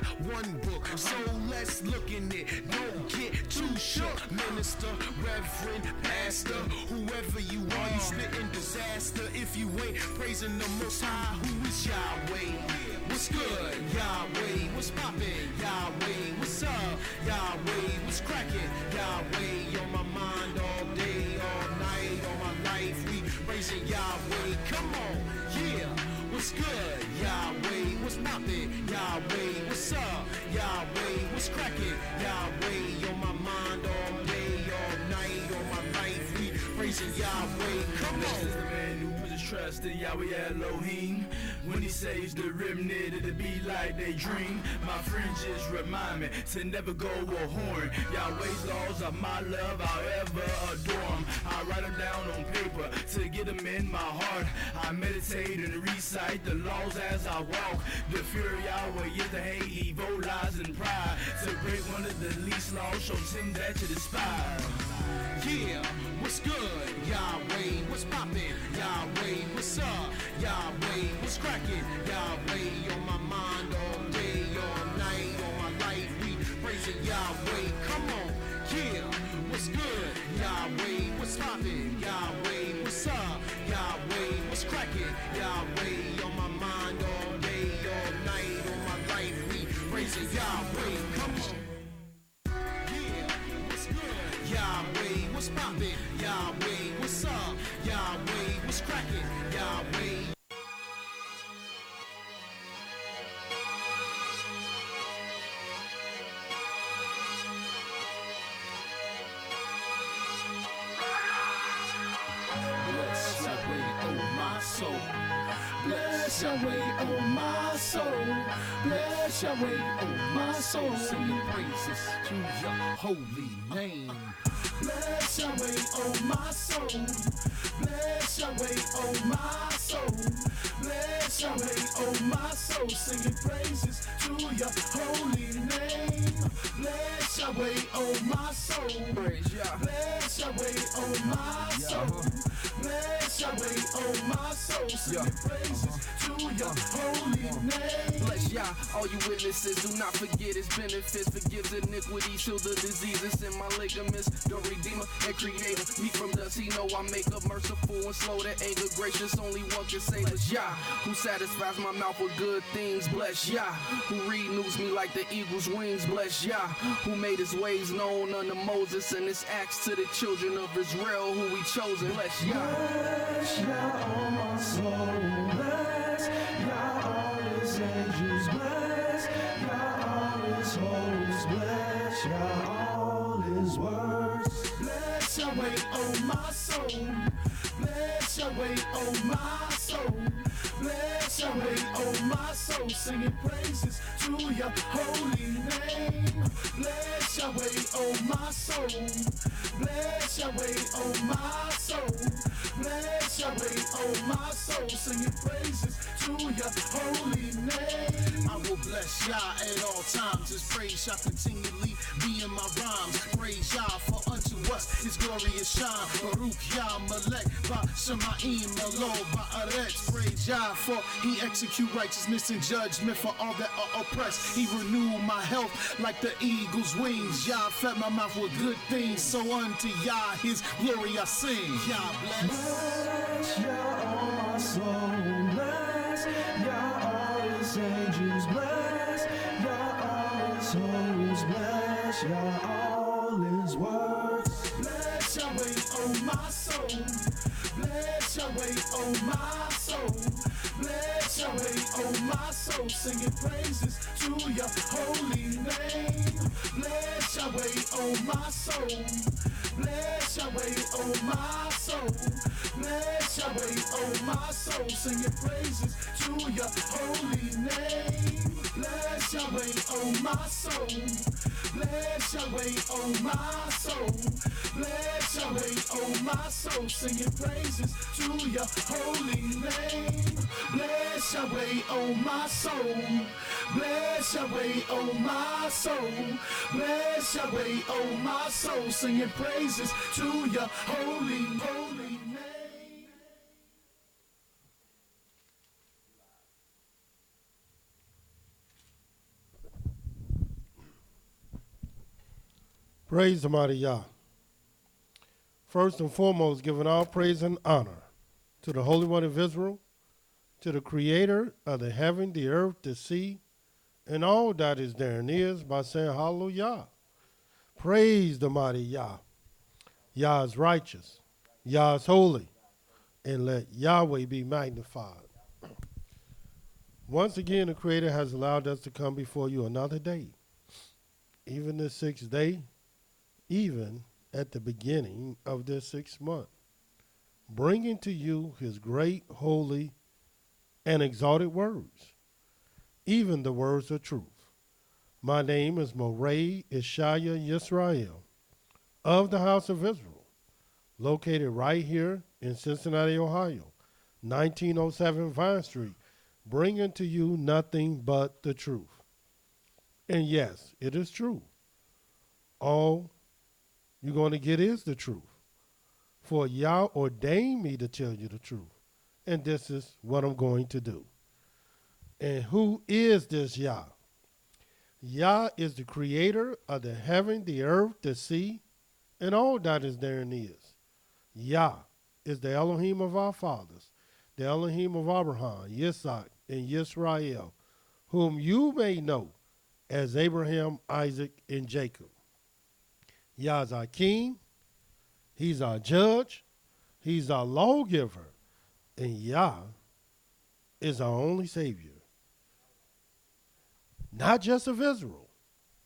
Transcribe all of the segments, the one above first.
got one book, so let's look in it. Don't get too shook. Minister, reverend, pastor, whoever you are, you spitting disaster if you ain't praising the Most High. Who is Yahweh? What's good? Yahweh. What's poppin'? Yahweh. What's up? Yahweh. What's crackin'? Yahweh. On my mind all day, all night, all my life, we praising Yahweh. Come on, yeah. What's good? Yahweh. What's poppin'? Yahweh. What's up? Yahweh. What's crackin'? Yahweh. On my mind all day, all night, all my life, we praising Yahweh. Come This is the on. man who puts his trust in Yahweh Elohim. When he saves the remnant, it'll be like they dream. My friends just remind me to never go a horn. Yahweh's laws are my love, I'll ever adore them. I write them down on paper to get them in my heart. I meditate and recite the laws as I walk. The fear of Yahweh is to hate evil, lies, and pride. To break one of the least laws shows him that you despise. Yeah, what's good? Yahweh, what's poppin'? Yahweh, what's up? Yahweh, what's crackin'? Yahweh, on my mind all day, all night, all my life, we praising Yahweh. Come on, yeah, what's good? Yahweh, what's poppin'? Yahweh, what's up? Yahweh, what's crackin'? Yahweh, on my mind all day, all night, all my life, we praising Yahweh. Come on. Yahweh, what's poppin'? Yahweh, what's up? Yahweh, what's crackin'? Yahweh. Bless Yahweh, oh my soul. Bless Yahweh, oh my soul. Bless Yahweh, oh my soul. Singing praises to your holy name. Bless Yahweh, oh my soul. Bless Yahweh, oh my soul. Bless Yahweh, oh my soul. Singing praises to your holy name. Bless Yahweh, oh my soul. Praise Yah. Bless Yahweh, oh my soul. Bless Yahweh, oh my soul. Singing praises to your holy name. Bless Yah, all you witnesses, do not forget his benefits. Forgives iniquities, heal the diseases in my ligaments. The Redeemer and Creator, me from dust, he know I make up, merciful and slow to anger, gracious. Only one can save us, Yah, who satisfies my mouth with good things. Bless Yah, who renews me like the eagle's wings. Bless Yah, who made his ways known unto Moses and his acts to the children of Israel, who we chosen. Bless Yah. Bless Yah, all my soul. Bless Yah, all his angels. Bless Yah, all his hosts. Bless Yah, all his words. Bless Yahweh, oh my soul. Bless Yahweh, oh my soul. Bless Yahweh, oh my soul. Singing praises to your holy name. Bless Yahweh, oh my soul. Bless Yahweh, oh my soul. Bless Yahweh, oh my soul. Singing praises to your holy name. I will bless Yah at all times. His praise shall continually be in my rhymes. Praise Yah, for unto us his glorious shine. Baruch Yah Malek, Ba Shemaim Malol Ba'aretz. Praise Yah, for he execute righteousness and judgment for all that are oppressed. He renewed my health like the eagle's wings. Yah fed my mouth with good things, so unto Yah his glory I sing. Yah bless. Bless Yah, all my soul. Bless Yah, all his angels. Bless Yah, all his hosts. Bless Yah, all his words. Bless Yahweh, oh my soul. Bless Yahweh, oh my soul. Bless Yahweh, oh my soul. Singing praises to your holy name. Bless Yahweh, oh my soul. Bless Yahweh, oh my soul. Bless Yahweh, oh my soul. Singing praises to your holy name. Bless Yahweh, oh my soul. Bless Yahweh, oh my soul. Bless Yahweh, oh my soul. Singing praises to your holy name. Bless Yahweh, oh my soul. Bless Yahweh, oh my soul. Bless Yahweh, oh my soul. Singing praises to your holy name. Praise the mighty Yah. First and foremost, giving all praise and honor to the Holy One of Israel, to the Creator of the heaven, the earth, the sea, and all that is there and is, by saying hallelujah. Praise the mighty Yah. Yah is righteous. Yah is holy. And let Yahweh be magnified. Once again, the Creator has allowed us to come before you another day, even the sixth day, even at the beginning of this 6th month, bringing to you his great, holy, and exalted words, even the words of truth. My name is Moreh Ishaya Yisrael of the house of Israel, located right here in Cincinnati, Ohio, 1907 Vine Street, bringing to you nothing but the truth. And yes, it is true. All you're going to get is the truth. For Yah ordained me to tell you the truth. And this is what I'm going to do. And who is this Yah? Yah is the creator of the heaven, the earth, the sea, and all that is therein is. Yah is the Elohim of our fathers, the Elohim of Abraham, Yitzhak, and Yisrael, whom you may know as Abraham, Isaac, and Jacob. Yah is our king, he's our judge, he's our lawgiver, and Yah is our only savior. Not just of Israel,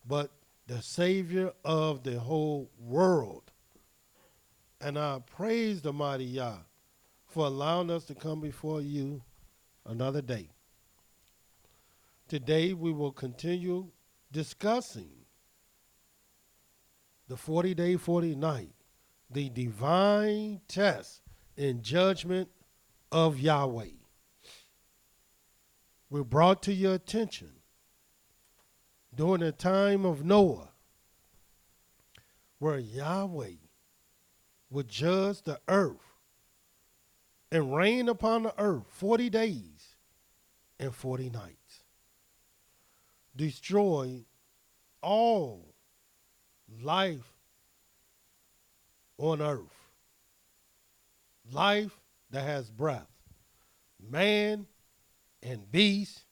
but the savior of the whole world. And I praise the mighty Yah for allowing us to come before you another day. Today we will continue discussing the 40-day, 40-night, the divine test and judgment of Yahweh. We're brought to your attention during the time of Noah, where Yahweh would judge the earth and reign upon the earth 40 days and 40 nights. Destroy all life on earth. Life that has breath. Man and beast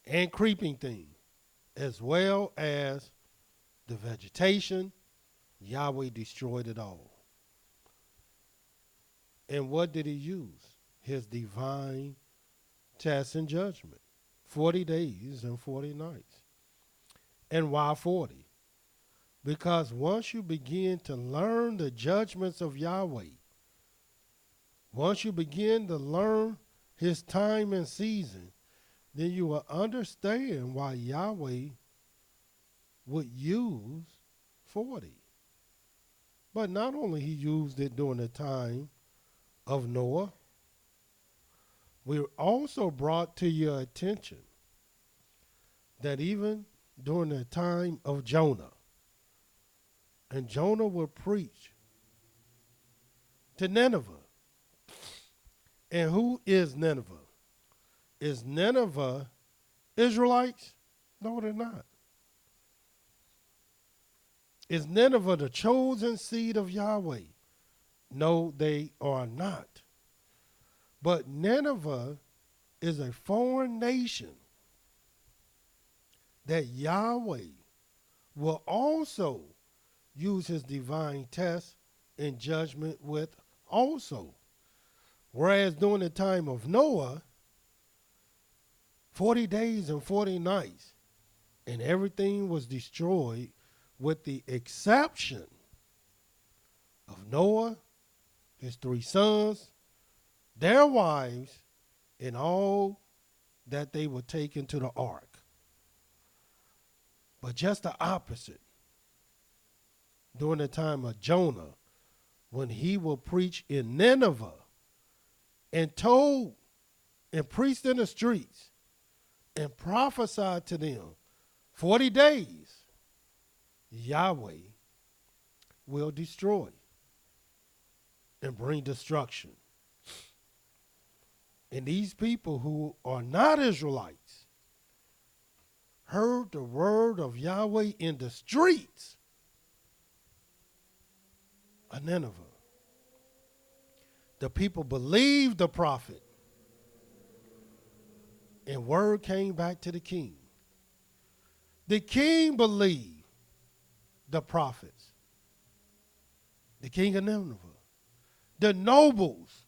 and creeping thing, as well as the vegetation. Yahweh destroyed it all. And what did he use? His divine test and judgment. 40 days and 40 nights. And why 40? Because once you begin to learn the judgments of Yahweh, once you begin to learn his time and season, then you will understand why Yahweh would use 40. But not only he used it during the time of Noah, we're also brought to your attention that even during the time of Jonah, and Jonah would preach to Nineveh. And who is Nineveh? Is Nineveh Israelites? No, they're not. Is Nineveh the chosen seed of Yahweh? No, they are not. But Nineveh is a foreign nation that Yahweh will also use his divine test and judgment with also. Whereas during the time of Noah, 40 days and 40 nights, and everything was destroyed with the exception of Noah, his 3 sons, their wives, and all that they would take into the ark. But just the opposite. During the time of Jonah, when he will preach in Nineveh and told and preached in the streets and prophesied to them 40 days, Yahweh will destroy and bring destruction. And these people who are not Israelites heard the word of Yahweh in the streets of Nineveh. The people believed the prophet, and word came back to the king. The king believed the prophets, the king of Nineveh. The nobles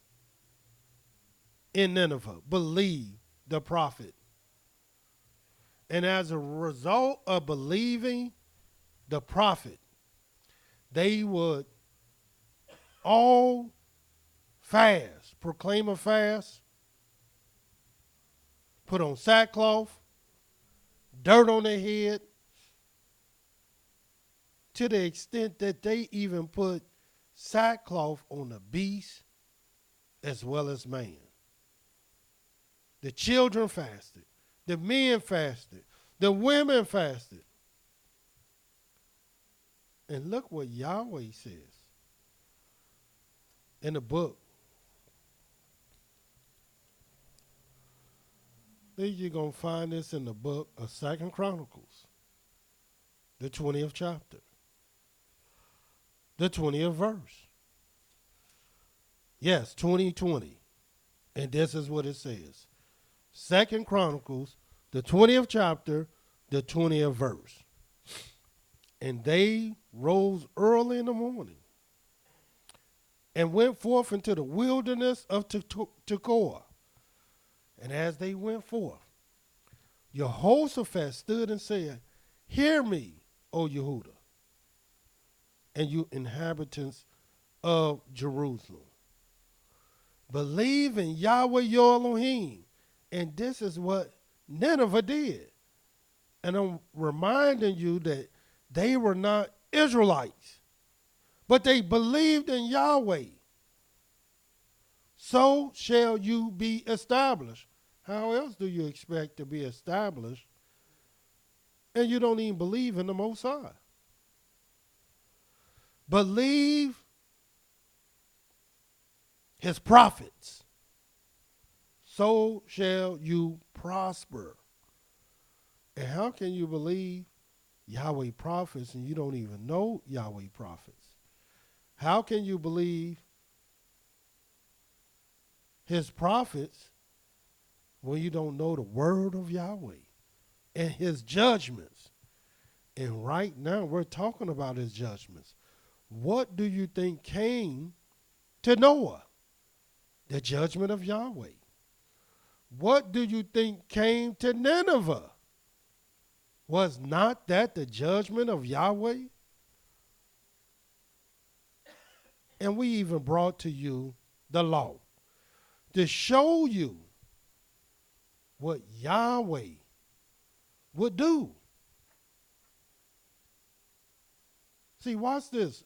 in Nineveh believed the prophet. And as a result of believing the prophet, they would all fast, proclaim a fast, put on sackcloth, dirt on their head, to the extent that they even put sackcloth on the beast as well as man. The children fasted, the men fasted, the women fasted. And look what Yahweh says in the book. I think you're going to find this in the book of 2 Chronicles, the 20th chapter, the 20th verse. Yes, 20:20. And this is what it says. 2 Chronicles, the 20th chapter, the 20th verse. And they rose early in the morning and went forth into the wilderness of Tekoa. And as they went forth, Jehoshaphat stood and said, "Hear me, O Yehuda, and you inhabitants of Jerusalem. Believe in Yahweh your Elohim." And this is what Nineveh did. And I'm reminding you that they were not Israelites, but they believed in Yahweh. So shall you be established. How else do you expect to be established and you don't even believe in the Most High? Believe his prophets. So shall you prosper. And how can you believe Yahweh prophets and you don't even know Yahweh prophets? How can you believe his prophets when you don't know the word of Yahweh and his judgments? And right now we're talking about his judgments. What do you think came to Noah? The judgment of Yahweh. What do you think came to Nineveh? Was not that the judgment of Yahweh? And we even brought to you the law to show you what Yahweh would do. See, watch this.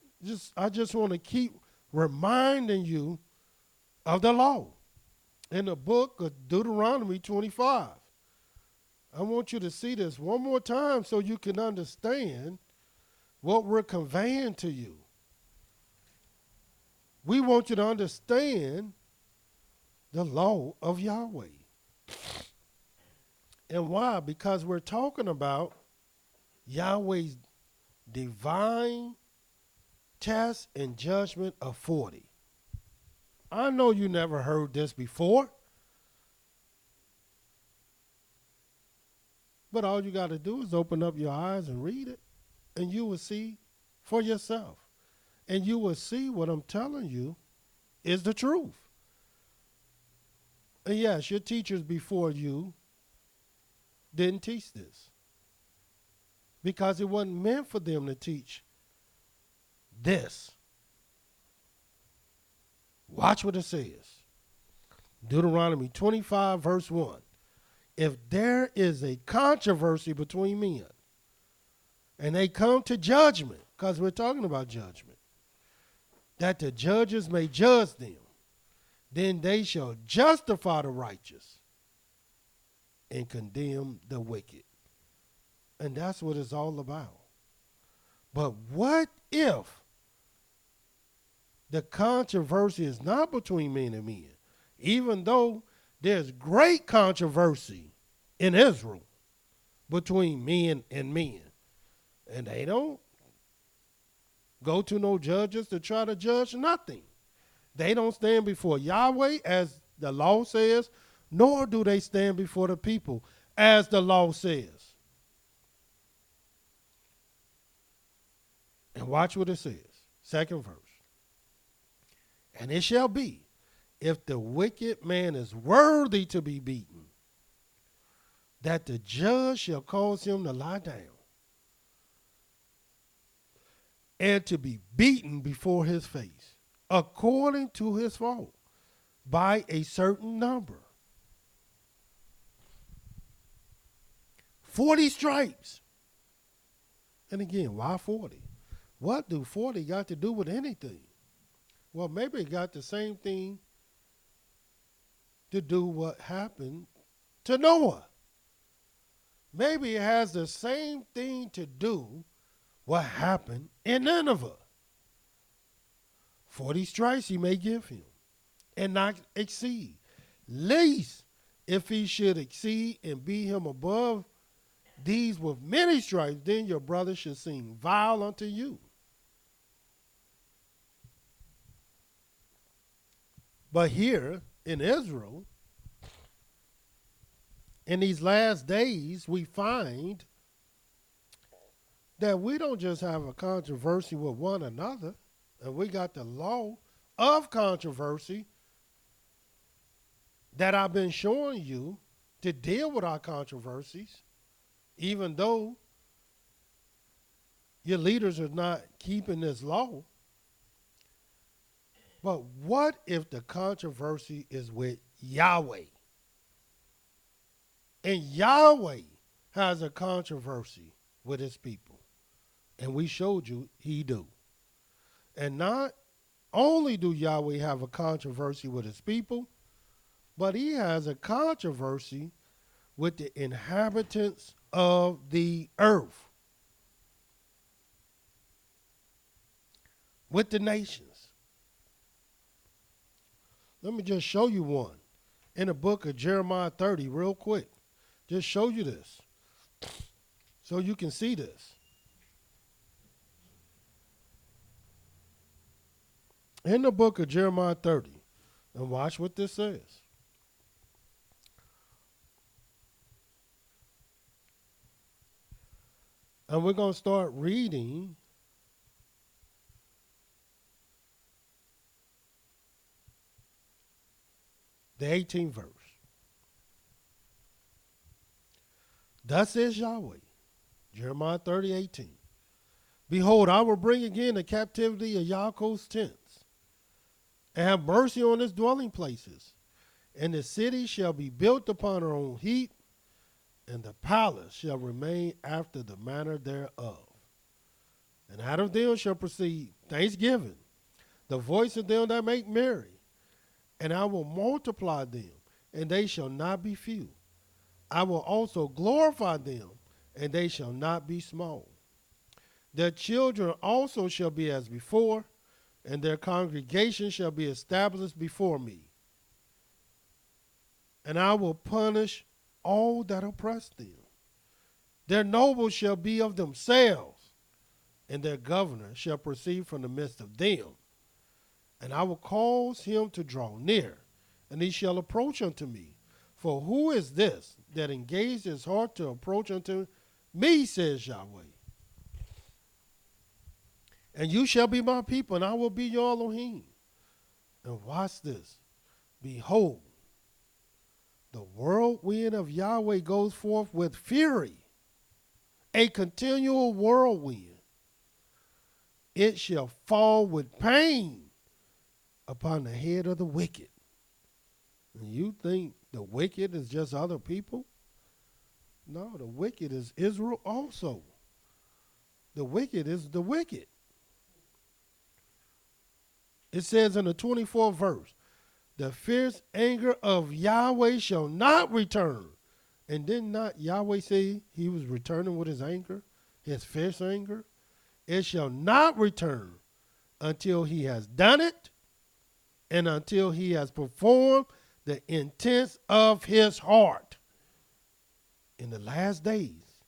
I just want to keep reminding you of the law in the book of Deuteronomy 25. I want you to see this one more time so you can understand what we're conveying to you. We want you to understand the law of Yahweh. And why? Because we're talking about Yahweh's divine test and judgment of 40. I know you never heard this before, but all you got to do is open up your eyes and read it, and you will see for yourself. And you will see what I'm telling you is the truth. And yes, your teachers before you didn't teach this because it wasn't meant for them to teach this. Watch what it says. Deuteronomy 25, verse 1. If there is a controversy between men and they come to judgment, because we're talking about judgment, that the judges may judge them, then they shall justify the righteous and condemn the wicked. And that's what it's all about. But what if the controversy is not between men and men? Even though there's great controversy in Israel between men and men, and they don't go to no judges to try to judge nothing. They don't stand before Yahweh as the law says, nor do they stand before the people as the law says. And watch what it says. Second verse. And it shall be, if the wicked man is worthy to be beaten, that the judge shall cause him to lie down and to be beaten before his face, according to his fault, by a certain number. 40 stripes. And again, why 40? What do 40 got to do with anything? Well, maybe it got the same thing to do what happened to Noah. Maybe it has the same thing to do what happened in Nineveh. 40 stripes he may give him and not exceed. Least if he should exceed and be him above these with many stripes, then your brother should seem vile unto you. But here in Israel, in these last days, we find that we don't just have a controversy with one another, and we got the law of controversy that I've been showing you to deal with our controversies, even though your leaders are not keeping this law. But what if the controversy is with Yahweh? And Yahweh has a controversy with his people. And we showed you he do. And not only do Yahweh have a controversy with his people, but he has a controversy with the inhabitants of the earth, with the nations. Let me just show you one in the book of Jeremiah 30 real quick. Just show you this so you can see this. In the book of Jeremiah 30, and watch what this says. And we're going to start reading the 18th verse. Thus says Yahweh, Jeremiah 30:18. Behold, I will bring again the captivity of Yaakov's tents, and have mercy on his dwelling places. And the city shall be built upon her own heap, and the palace shall remain after the manner thereof. And out of them shall proceed thanksgiving, the voice of them that make merry. And I will multiply them, and they shall not be few. I will also glorify them, and they shall not be small. Their children also shall be as before, and their congregation shall be established before me. And I will punish all that oppress them. Their nobles shall be of themselves, and their governor shall proceed from the midst of them. And I will cause him to draw near, and he shall approach unto me. For who is this that engaged his heart to approach unto me, says Yahweh? And you shall be my people, and I will be your Elohim. And watch this. Behold, the whirlwind of Yahweh goes forth with fury, a continual whirlwind. It shall fall with pain upon the head of the wicked. And you think the wicked is just other people? No, the wicked is Israel also. The wicked is the wicked. It says in the 24th verse, the fierce anger of Yahweh shall not return. And did not Yahweh say he was returning with his anger, his fierce anger? It shall not return until he has done it and until he has performed the intents of his heart. In the last days,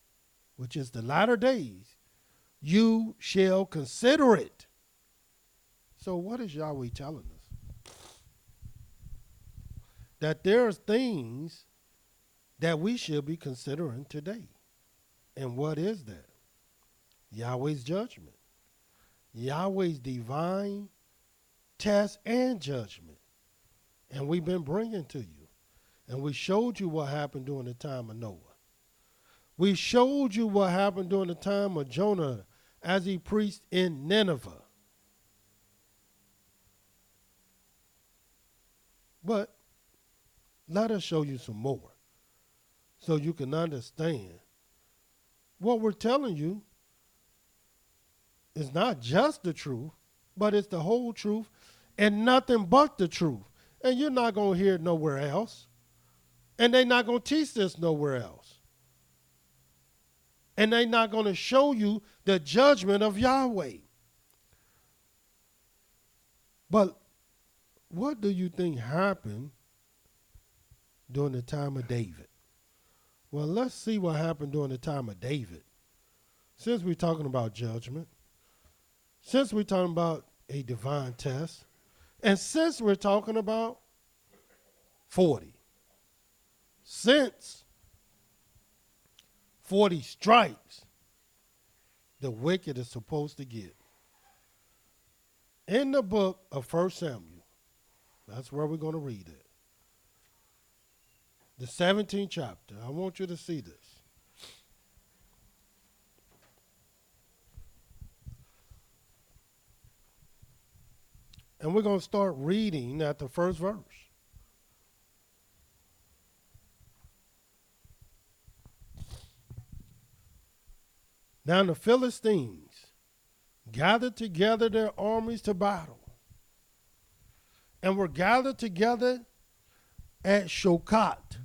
which is the latter days, you shall consider it. So what is Yahweh telling us? That there's things that we should be considering today. And what is that? Yahweh's judgment. Yahweh's divine test and judgment. And we've been bringing to you. And we showed you what happened during the time of Noah. We showed you what happened during the time of Jonah as he preached in Nineveh. But let us show you some more so you can understand what we're telling you is not just the truth, but it's the whole truth and nothing but the truth. And you're not going to hear it nowhere else. And they're not going to teach this nowhere else. And they're not going to show you the judgment of Yahweh. But what do you think happened during the time of David? Well, let's see what happened during the time of David. Since we're talking about judgment, since we're talking about a divine test, and since we're talking about 40, since 40 stripes the wicked is supposed to get. In the book of 1 Samuel, that's where we're going to read it. The 17th chapter. I want you to see this. And we're going to start reading at the first verse. Now the Philistines gathered together their armies to battle, and were gathered together at Shokat,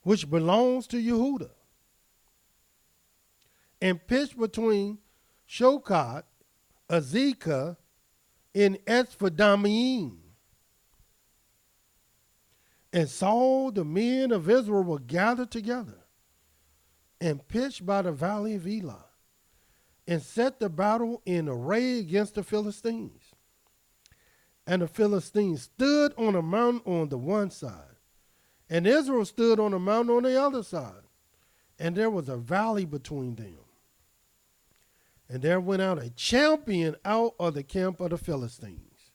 which belongs to Yehudah, and pitched between Shokat, Azekah, and Ephes-dammim. And Saul, the men of Israel, were gathered together and pitched by the valley of Elah, and set the battle in array against the Philistines. And the Philistines stood on a mountain on the one side, and Israel stood on a mountain on the other side, and there was a valley between them. And there went out a champion out of the camp of the Philistines,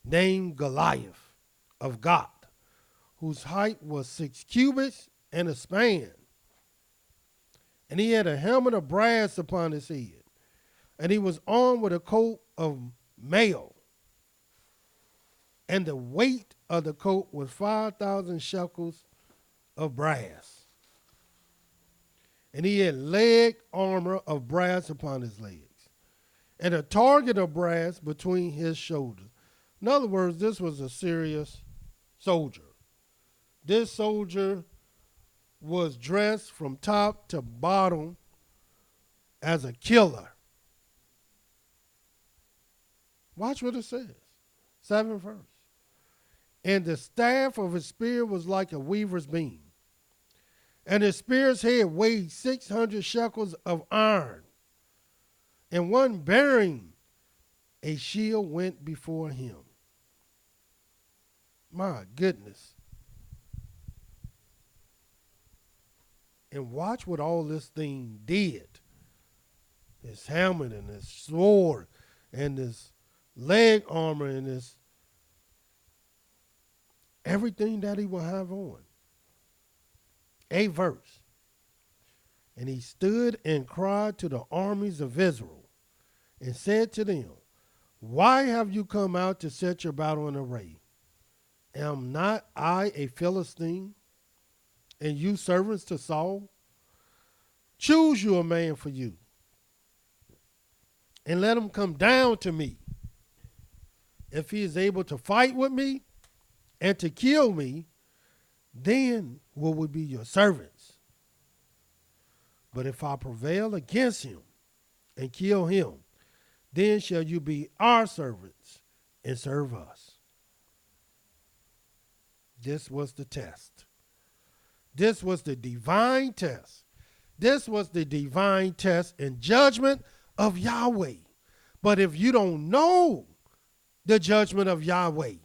named Goliath of Gath, whose height was 6 cubits and a span. And he had a helmet of brass upon his head, and he was armed with a coat of mail. And the weight of the coat was 5,000 shekels of brass. And he had leg armor of brass upon his legs, and a target of brass between his shoulders. In other words, this was a serious soldier. This soldier was dressed from top to bottom as a killer. Watch what it says. 7th verse. And the staff of his spear was like a weaver's beam, and his spear's head weighed 600 shekels of iron, and one bearing a shield went before him. My goodness. And watch what all this thing did. His helmet and his sword and his leg armor and his everything that he will have on. 8th verse. And he stood and cried to the armies of Israel and said to them, why have you come out to set your battle in array? Am not I a Philistine, and you servants to Saul? Choose you a man for you, and let him come down to me. If he is able to fight with me and to kill me, then will we be your servants. But if I prevail against him and kill him, then shall you be our servants and serve us. This was the test. This was the divine test This was the divine test and judgment of Yahweh. But if you don't know the judgment of Yahweh,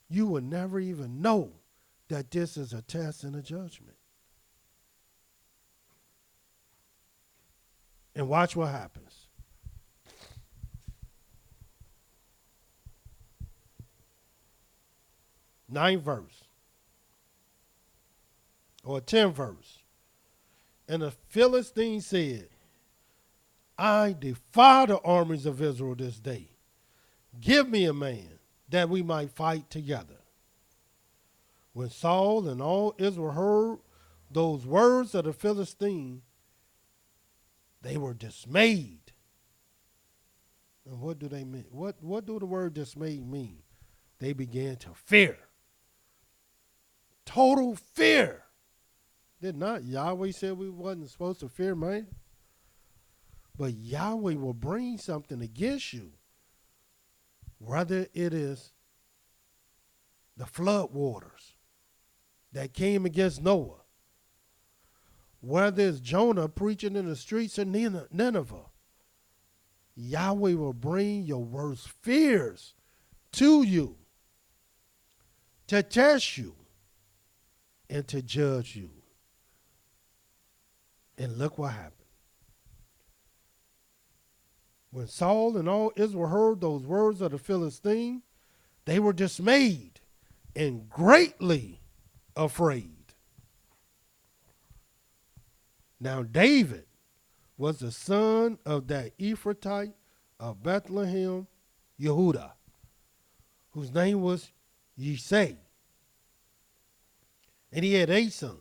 you will never even know that this is a test and a judgment. And watch what happens. Ninth verse. Or 10th verse. And the Philistine said, I defy the armies of Israel this day. Give me a man that we might fight together. When Saul and all Israel heard those words of the Philistine, they were dismayed. And what do they mean? What do the word dismayed mean? They began to fear. Total fear. Did not Yahweh say we wasn't supposed to fear man? But Yahweh will bring something against you. Whether it is the flood waters that came against Noah, whether it's Jonah preaching in the streets of Nineveh, Yahweh will bring your worst fears to you to test you and to judge you. And look what happened. When Saul and all Israel heard those words of the Philistine, they were dismayed and greatly afraid. Now David was the son of that Ephrathite of Bethlehem, Yehudah, whose name was Yisai. And he had 8 sons.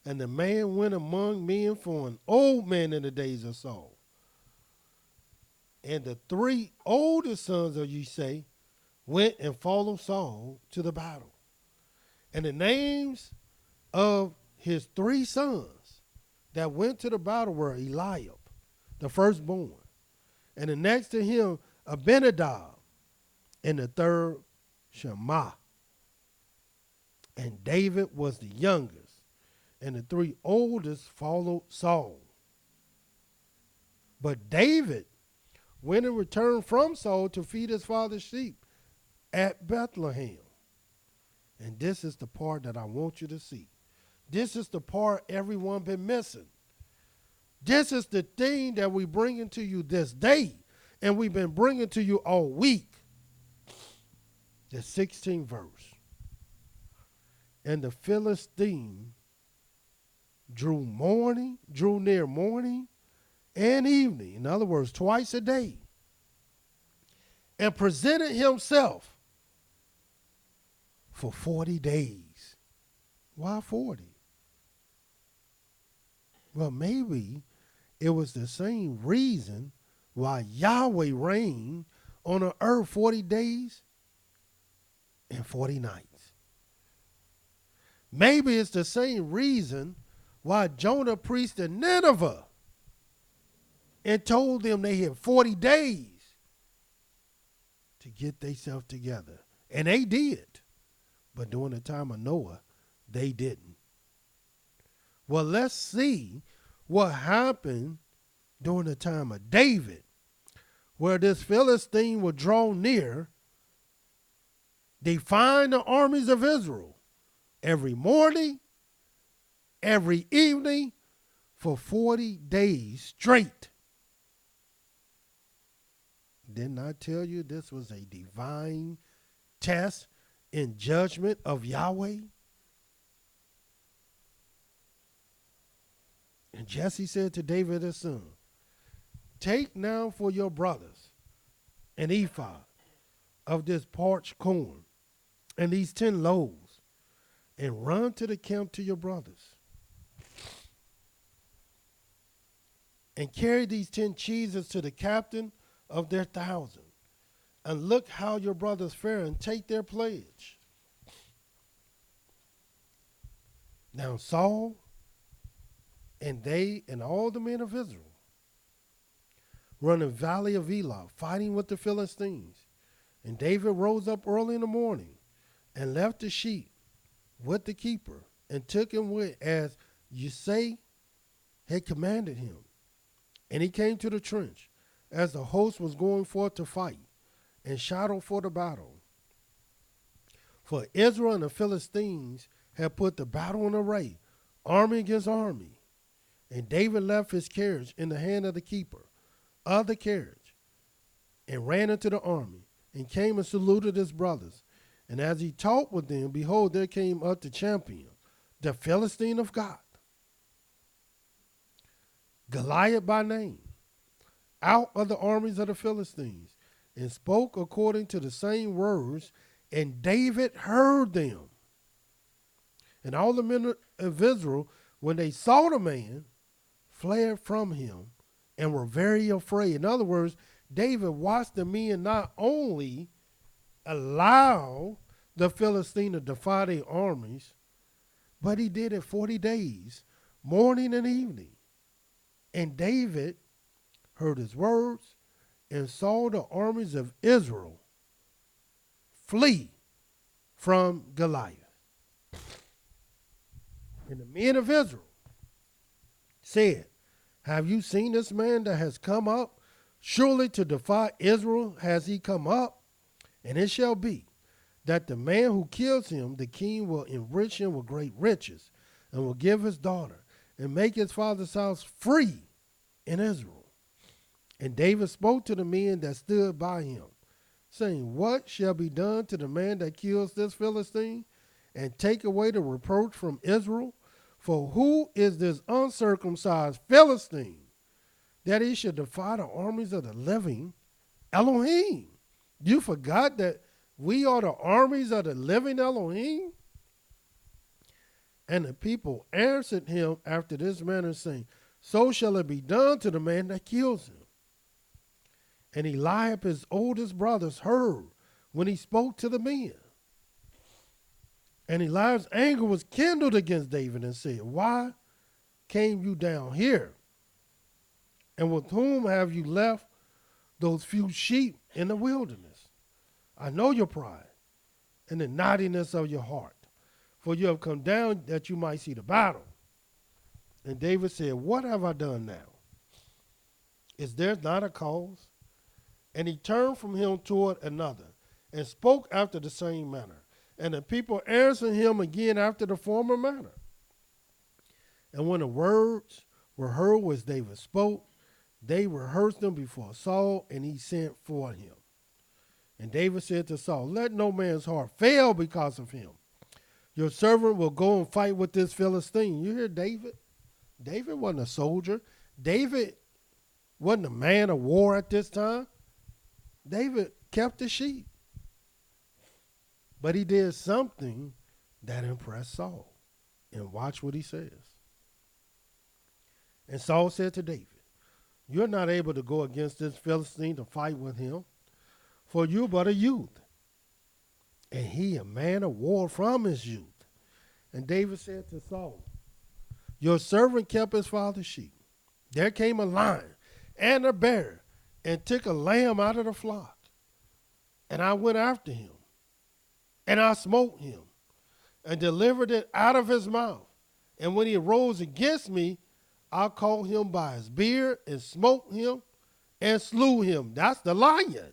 And the man went among men for an old man in the days of Saul. And the 3 oldest sons of Yisai went and followed Saul to the battle. And the names of his 3 sons that went to the battle were Eliab, the firstborn, and the next to him Abinadab, and the third Shammah. And David was the youngest, and the 3 oldest followed Saul. But David went and returned from Saul to feed his father's sheep at Bethlehem. And this is the part that I want you to see. This is the part everyone been missing. This is the thing that we bringing to you this day, and we've been bringing to you all week. The 16th verse. And the Philistine drew near morning and evening, in other words, twice a day, and presented himself for 40 days. Why 40? Well, maybe it was the same reason why Yahweh reigned on the earth 40 days and 40 nights. Maybe it's the same reason why Jonah preached in Nineveh and told them they had 40 days to get themselves together. And they did. But during the time of Noah, they didn't. Well, let's see what happened during the time of David, where this Philistine would draw near, defying the armies of Israel every morning, every evening, for 40 days straight. Didn't I tell you this was a divine test and judgment of Yahweh? And Jesse said to David his son, take now for your brothers an ephah of this parched corn and these 10 loaves, and run to the camp to your brothers. And carry these 10 cheeses to the captain of their 1,000. And look how your brothers fare, and take their pledge. Now Saul and they and all the men of Israel were in the valley of Elah, fighting with the Philistines. And David rose up early in the morning and left the sheep with the keeper, and took him with as Yisai had commanded him. And he came to the trench as the host was going forth to fight and shadowed for the battle. For Israel and the Philistines had put the battle in array, army against army. And David left his carriage in the hand of the keeper of the carriage and ran into the army and came and saluted his brothers. And as he talked with them, behold, there came up the champion, the Philistine of God, Goliath by name, out of the armies of the Philistines, and spoke according to the same words, and David heard them. And all the men of Israel, when they saw the man, fled from him and were very afraid. In other words, David watched the men not only allow the Philistine to defy their armies, but he did it 40 days, morning and evening. And David heard his words and saw the armies of Israel flee from Goliath. And the men of Israel said, have you seen this man that has come up? Surely to defy Israel has he come up. And it shall be that the man who kills him, the king will enrich him with great riches, and will give his daughter, and make his father's house free in Israel. And David spoke to the men that stood by him, saying, what shall be done to the man that kills this Philistine, and take away the reproach from Israel? For who is this uncircumcised Philistine, that he should defy the armies of the living Elohim? You forgot that we are the armies of the living Elohim? And the people answered him after this manner, saying, so shall it be done to the man that kills him. And Eliab, his oldest brothers, heard when he spoke to the men. And Eliab's anger was kindled against David and said, why came you down here? And with whom have you left those few sheep in the wilderness? I know your pride and the naughtiness of your heart, for you have come down that you might see the battle. And David said, what have I done now? Is there not a cause? And he turned from him toward another and spoke after the same manner. And the people answered him again after the former manner. And when the words were heard which David spoke, they rehearsed them before Saul, and he sent for him. And David said to Saul, let no man's heart fail because of him. Your servant will go and fight with this Philistine. You hear David? David wasn't a soldier. David wasn't a man of war at this time. David kept the sheep. But he did something that impressed Saul. And watch what he says. And Saul said to David, you're not able to go against this Philistine to fight with him, for you're but a youth, and he a man of war from his youth. And David said to Saul, your servant kept his father's sheep. There came a lion and a bear and took a lamb out of the flock. And I went after him, and I smote him and delivered it out of his mouth. And when he arose against me, I caught him by his beard and smote him and slew him. That's the lion.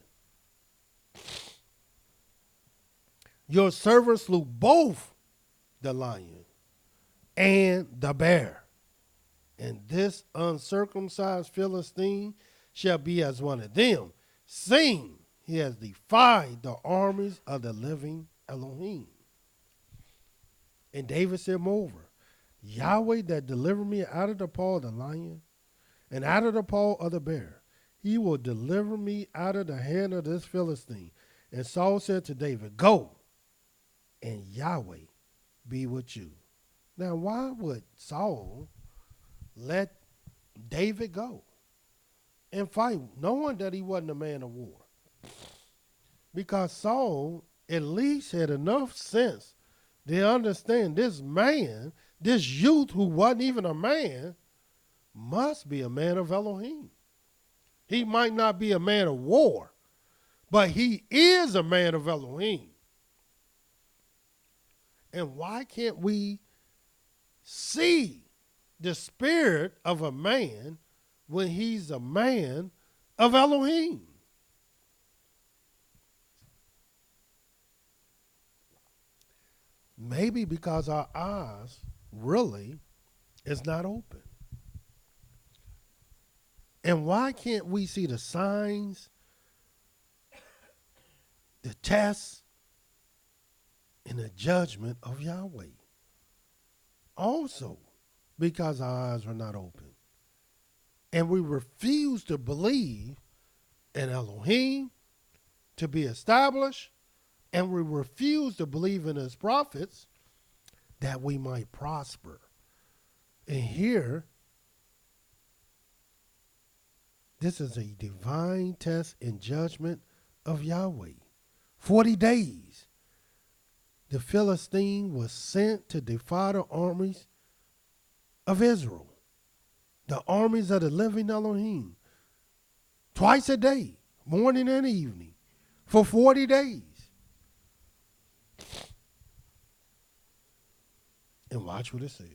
Your servant slew both the lion and the bear. And this uncircumcised Philistine shall be as one of them, seeing he has defied the armies of the living Elohim. And David said, moreover, Yahweh that delivered me out of the paw of the lion and out of the paw of the bear, he will deliver me out of the hand of this Philistine. And Saul said to David, go, and Yahweh be with you. Now, why would Saul let David go and fight, knowing that he wasn't a man of war? Because Saul at least had enough sense to understand this man, this youth who wasn't even a man, must be a man of Elohim. He might not be a man of war, but he is a man of Elohim. And why can't we see the spirit of a man when he's a man of Elohim? Maybe because our eyes really is not open. And why can't we see the signs, the tests, and the judgment of Yahweh? Also, because our eyes are not open. And we refuse to believe in Elohim to be established, and we refuse to believe in his prophets that we might prosper. And here, this is a divine test and judgment of Yahweh. 40 days. The Philistine was sent to defy the armies of Israel, the armies of the living Elohim, twice a day, morning and evening, for 40 days. And watch what it says.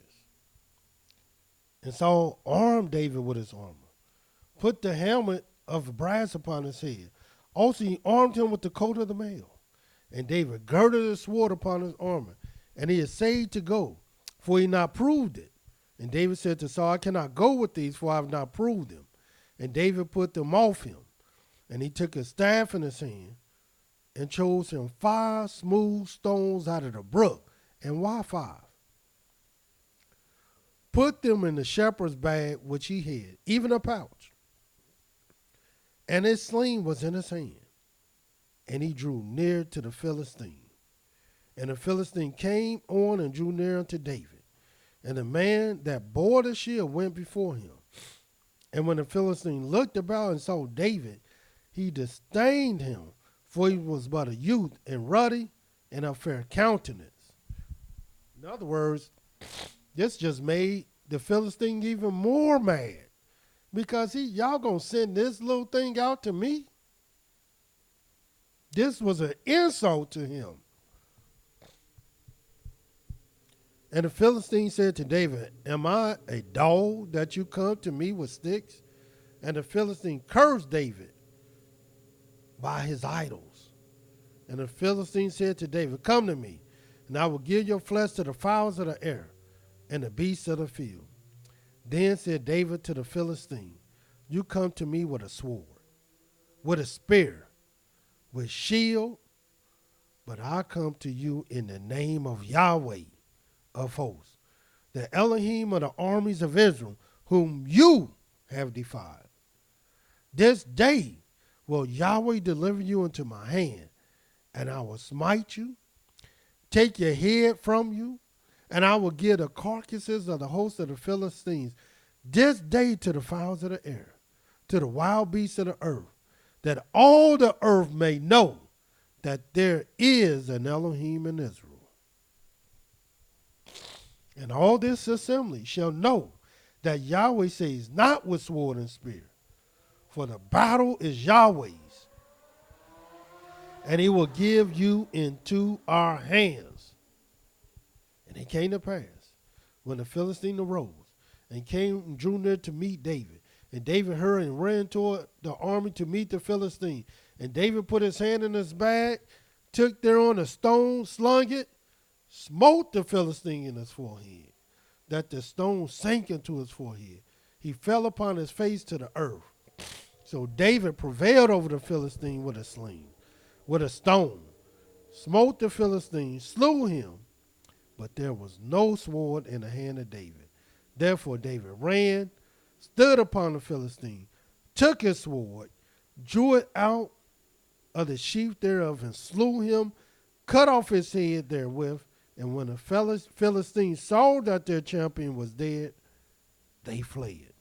And Saul armed David with his armor, put the helmet of brass upon his head. Also he armed him with the coat of the mail. And David girded his sword upon his armor, and he essayed to go, for he not proved it. And David said to Saul, I cannot go with these, for I have not proved them. And David put them off him. And he took his staff in his hand, and chose him 5 smooth stones out of the brook. And why 5? Put them in the shepherd's bag which he had, even a pouch. And his sling was in his hand. And he drew near to the Philistine. And the Philistine came on and drew near unto David. And the man that bore the shield went before him. And when the Philistine looked about and saw David, he disdained him, for he was but a youth and ruddy and of fair countenance. In other words, this just made the Philistine even more mad, because y'all gonna send this little thing out to me? This was an insult to him. And the Philistine said to David, am I a dog that you come to me with sticks? And the Philistine cursed David by his idols. And the Philistine said to David, come to me, and I will give your flesh to the fowls of the air and the beasts of the field. Then said David to the Philistine, you come to me with a sword, with a spear, with shield, but I come to you in the name of Yahweh of hosts, the Elohim of the armies of Israel, whom you have defied. This day will Yahweh deliver you into my hand, and I will smite you, take your head from you, and I will give the carcasses of the host of the Philistines this day to the fowls of the air, to the wild beasts of the earth, that all the earth may know that there is an Elohim in Israel. And all this assembly shall know that Yahweh says not with sword and spear, for the battle is Yahweh's, and he will give you into our hands. And it came to pass, when the Philistine arose and came and drew near to meet David, and David hurried and ran toward the army to meet the Philistine. And David put his hand in his bag, took thereon a stone, slung it, smote the Philistine in his forehead, that the stone sank into his forehead. He fell upon his face to the earth. So David prevailed over the Philistine with a sling, with a stone, smote the Philistine, slew him, but there was no sword in the hand of David. Therefore David ran, stood upon the Philistine, took his sword, drew it out of the sheath thereof, and slew him, cut off his head therewith. And when the Philistines saw that their champion was dead, they fled.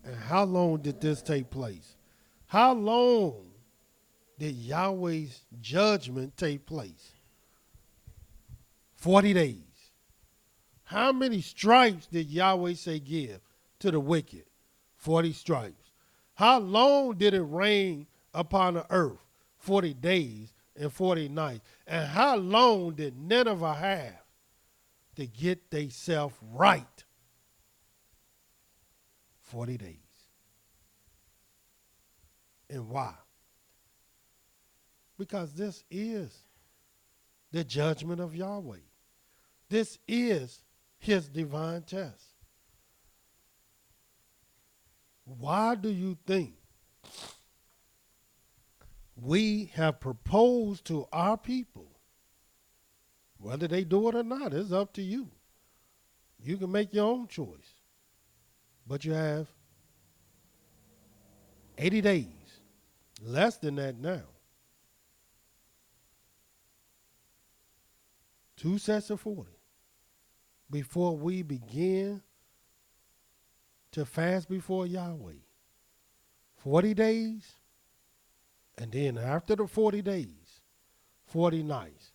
And how long did this take place? How long did Yahweh's judgment take place? 40 days. How many stripes did Yahweh say give to the wicked? 40 stripes. How long did it rain upon the earth? 40 days and 40 nights. And how long did Nineveh have? to get themselves right. 40 days. And why? Because this is the judgment of Yahweh. This is his divine test. Why do you think we have proposed to our people? Whether they do it or not, it's up to you. You can make your own choice. But you have 80 days, less than that now. 2 sets of 40 before we begin to fast before Yahweh. 40 days, and then after the 40 days, 40 nights.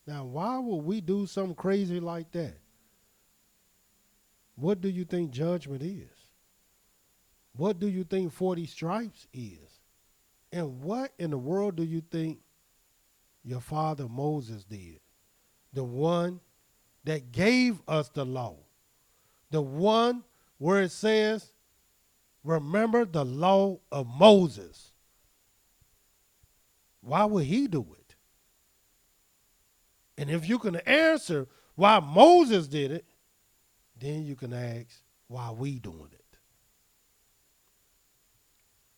Now, why would we do something crazy like that? What do you think judgment is? What do you think 40 stripes is? And what in the world do you think your father Moses did? The one that gave us the law. The one where it says, remember the law of Moses. Why would he do it? And if you can answer why Moses did it, then you can ask why we doing it.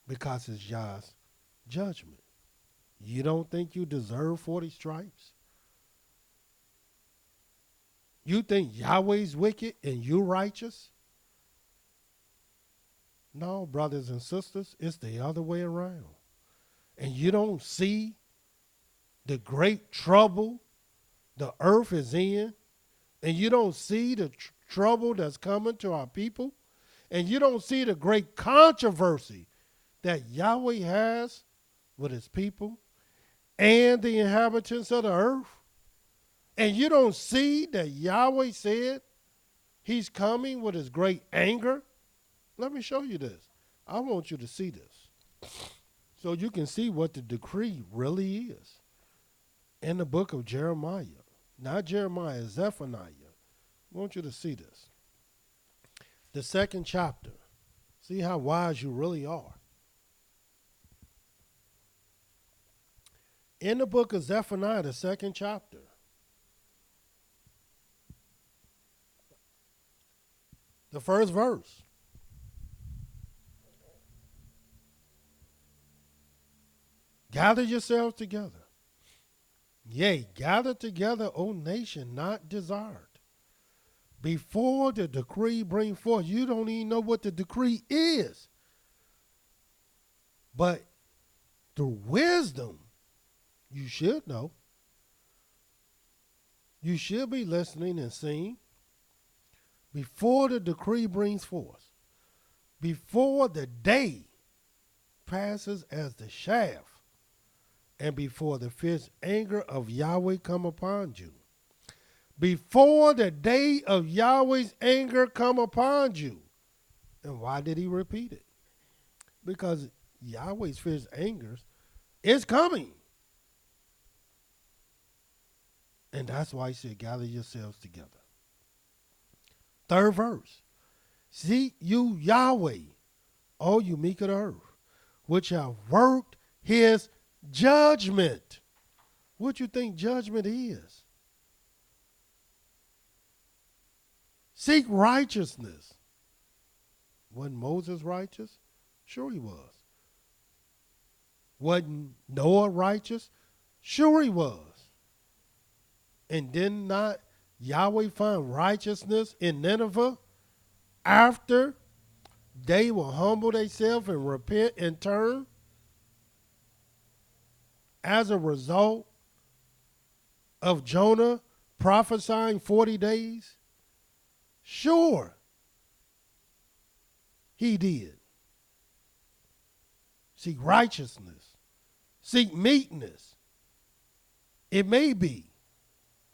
Because it's Yah's judgment. You don't think you deserve 40 stripes? You think Yahweh's wicked and you righteous? No, brothers and sisters, it's the other way around. And you don't see the great trouble the earth is in, and you don't see the trouble that's coming to our people, and you don't see the great controversy that Yahweh has with his people and the inhabitants of the earth, and you don't see that Yahweh said he's coming with his great anger. Let me show you this. I want you to see this so you can see what the decree really is. In the book of Jeremiah, not Jeremiah, Zephaniah. I want you to see this. The 2nd chapter. See how wise you really are. In the book of Zephaniah, the 2nd chapter. The first verse. Gather yourselves together. Yea, gather together, O nation not desired. Before the decree bring forth, you don't even know what the decree is. But through wisdom, you should know. You should be listening and seeing. Before the decree brings forth, before the day passes as the shaft, and before the fierce anger of Yahweh come upon you. Before the day of Yahweh's anger come upon you. And why did he repeat it? Because Yahweh's fierce anger is coming. And that's why he said, gather yourselves together. 3rd verse. Seek you Yahweh, all you meek of the earth, which have worked his judgment. What you think judgment is? Seek righteousness. Wasn't Moses righteous? Sure he was. Wasn't Noah righteous? Sure he was. And did not Yahweh find righteousness in Nineveh after they will humble themselves and repent and turn? As a result of Jonah prophesying 40 days? Sure, he did. Seek righteousness. Seek meekness. It may be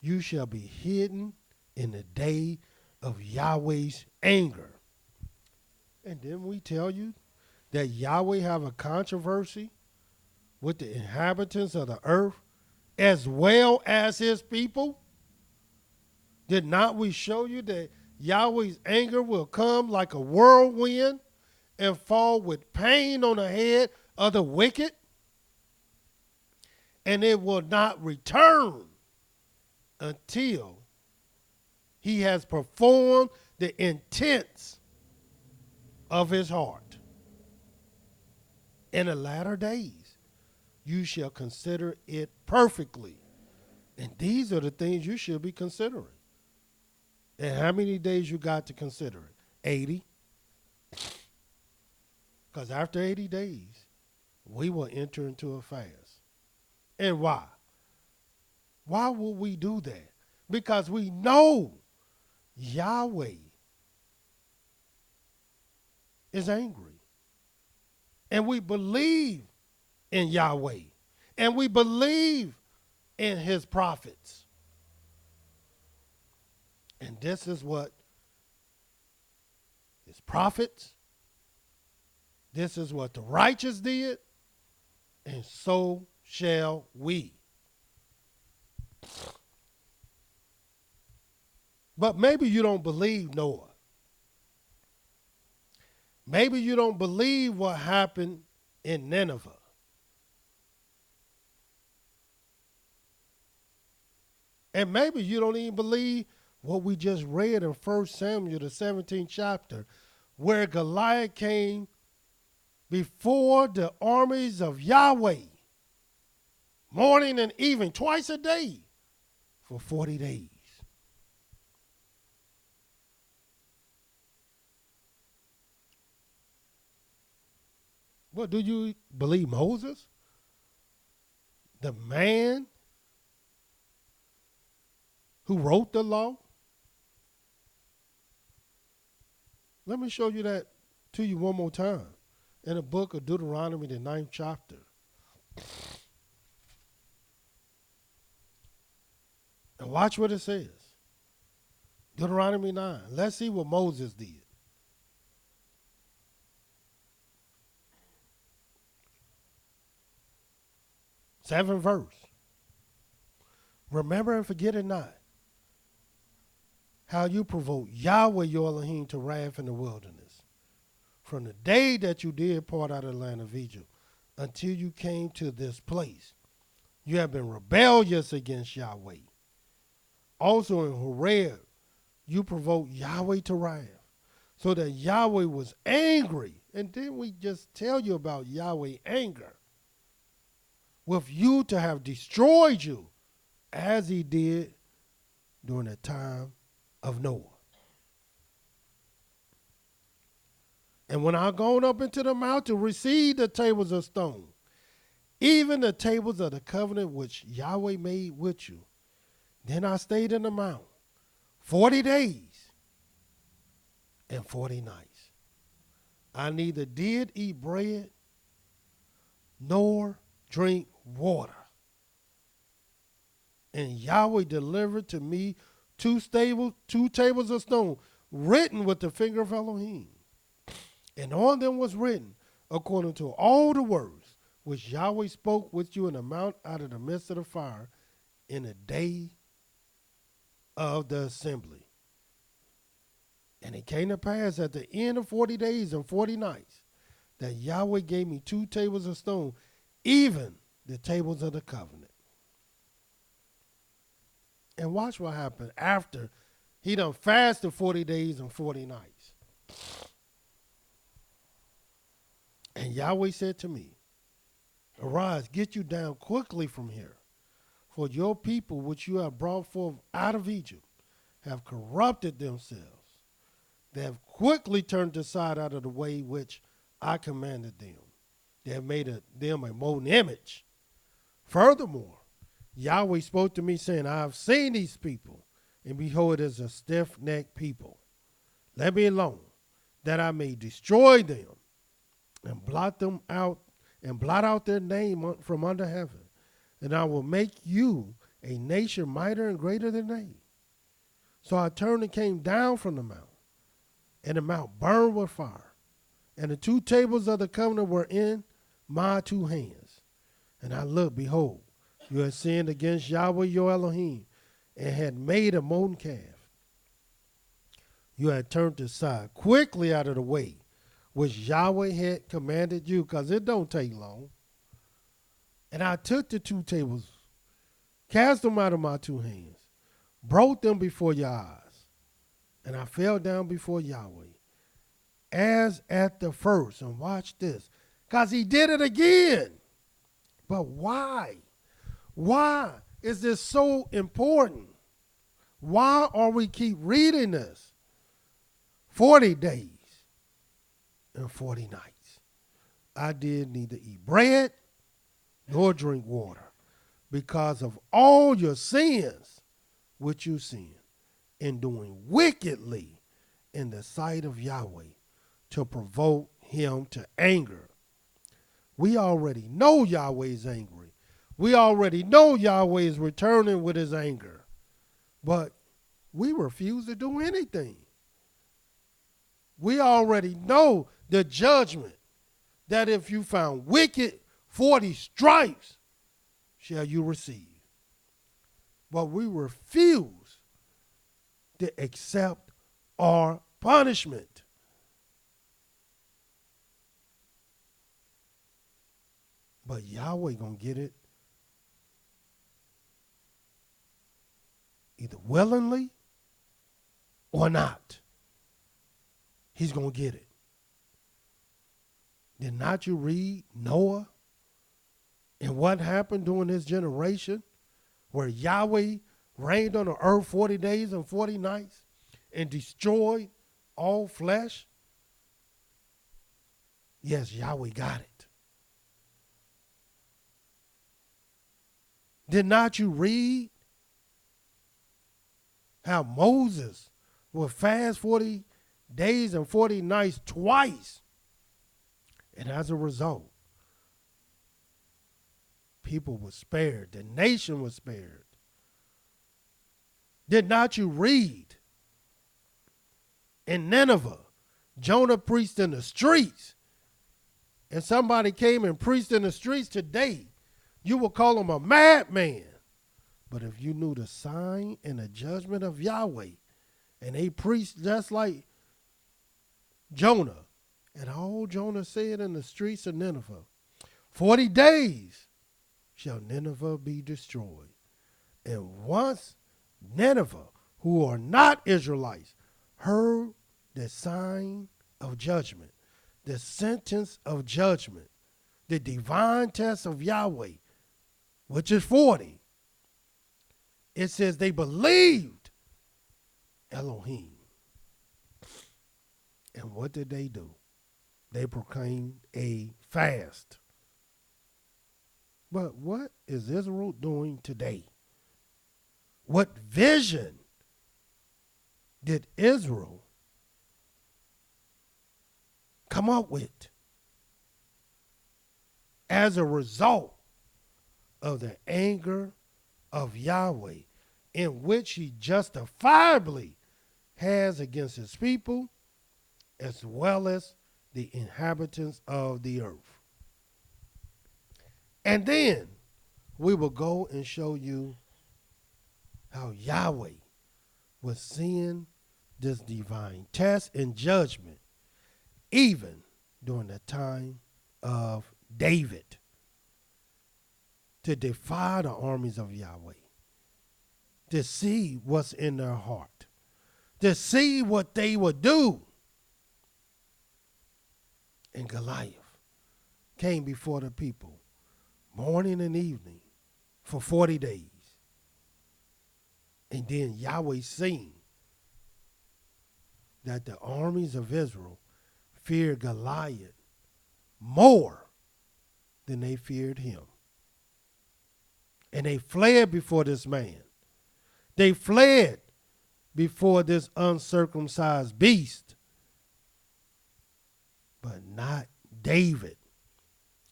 you shall be hidden in the day of Yahweh's anger. And then we tell you that Yahweh have a controversy with the inhabitants of the earth as well as his people? Did not we show you that Yahweh's anger will come like a whirlwind and fall with pain on the head of the wicked? And it will not return until he has performed the intents of his heart. In the latter days, you shall consider it perfectly. And these are the things you should be considering. And how many days you got to consider it? 80. Because after 80 days, we will enter into a fast. And why? Why will we do that? Because we know Yahweh is angry. And we believe in Yahweh. And we believe in his prophets. And this is what his prophets, this is what the righteous did, and so shall we. But maybe you don't believe Noah. Maybe you don't believe what happened in Nineveh. And maybe you don't even believe what we just read in 1 Samuel, the 17th chapter, where Goliath came before the armies of Yahweh, morning and evening, twice a day, for 40 days. What, do you believe Moses? The man who wrote the law? Let me show you that to you one more time. In the book of Deuteronomy, the 9th chapter. And watch what it says. Deuteronomy 9. Let's see what Moses did. Seventh verse. Remember and forget it not, how you provoked Yahweh your Elohim to wrath in the wilderness, from the day that you did part out of the land of Egypt until you came to this place. You have been rebellious against Yahweh. Also in Horeb, you provoked Yahweh to wrath, so that Yahweh was angry. And didn't we just tell you about Yahweh's anger with you to have destroyed you as he did during the time of Noah? And when I gone up into the mount to receive the tables of stone, even the tables of the covenant which Yahweh made with you, then I stayed in the mount 40 days and 40 nights. I neither did eat bread nor drink water. And Yahweh delivered to me two tables of stone written with the finger of Elohim. And on them was written, according to all the words which Yahweh spoke with you in the mount out of the midst of the fire in the day of the assembly. And it came to pass at the end of 40 days and 40 nights that Yahweh gave me two tables of stone, even the tables of the covenant. And watch what happened after he done fasted 40 days and 40 nights. And Yahweh said to me, arise, get you down quickly from here, for your people which you have brought forth out of Egypt have corrupted themselves. They have quickly turned aside out of the way which I commanded them. They have made them a molten image. Furthermore, Yahweh spoke to me, saying, I have seen these people, and behold, it is a stiff-necked people. Let me alone, that I may destroy them and blot them out, and blot out their name from under heaven. And I will make you a nation mightier and greater than they. So I turned and came down from the mount, and the mount burned with fire. And the two tables of the covenant were in my two hands. And I looked, behold, you had sinned against Yahweh your Elohim, and had made a molten calf. you had turned aside quickly out of the way, which Yahweh had commanded you, because it don't take long. And I took the 2 tables, cast them out of my 2 hands, broke them before your eyes, and I fell down before Yahweh, as at the first. And watch this, because he did it again. But why? Why is this so important? Why are we keep reading this? 40 days and 40 nights. I did neither eat bread nor drink water because of all your sins which you sin in doing wickedly in the sight of Yahweh to provoke him to anger. We already know Yahweh is angry. We already know Yahweh is returning with his anger. But we refuse to do anything. We already know the judgment that if you found wicked, 40 stripes shall you receive. But we refuse to accept our punishment. But Yahweh gonna get it either willingly or not. He's gonna get it. Did not you read Noah and what happened during his generation, where Yahweh reigned on the earth 40 days and 40 nights and destroyed all flesh? Yes, Yahweh got it. Did not you read how Moses would fast 40 days and 40 nights twice? And as a result, people were spared. The nation was spared. Did not you read in Nineveh, Jonah preached in the streets, and somebody came and preached in the streets today, you would call him a madman. But if you knew the sign and the judgment of Yahweh, and they preached just like Jonah, and all Jonah said in the streets of Nineveh, 40 days shall Nineveh be destroyed. And once Nineveh, who are not Israelites, heard the sign of judgment, the sentence of judgment, the divine test of Yahweh, which is 40, it says they believed Elohim. And what did they do? They proclaimed a fast. But what is Israel doing today? What vision did Israel come up with as a result of the anger of Yahweh, in which he justifiably has against his people as well as the inhabitants of the earth? And then we will go and show you how Yahweh was seeing this divine test and judgment even during the time of David, to defy the armies of Yahweh, to see what's in their heart, to see what they would do. And Goliath came before the people morning and evening for 40 days. And then Yahweh seen that the armies of Israel feared Goliath more than they feared him. And they fled before this man. They fled before this uncircumcised beast. But not David,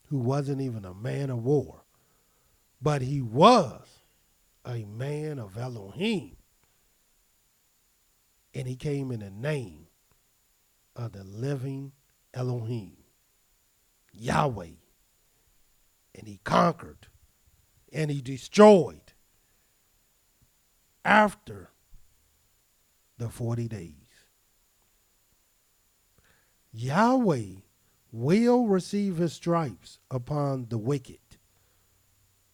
who wasn't even a man of war, but he was a man of Elohim. And he came in the name of the living Elohim, Yahweh. And he conquered and he destroyed after the 40 days. Yahweh will receive his stripes upon the wicked.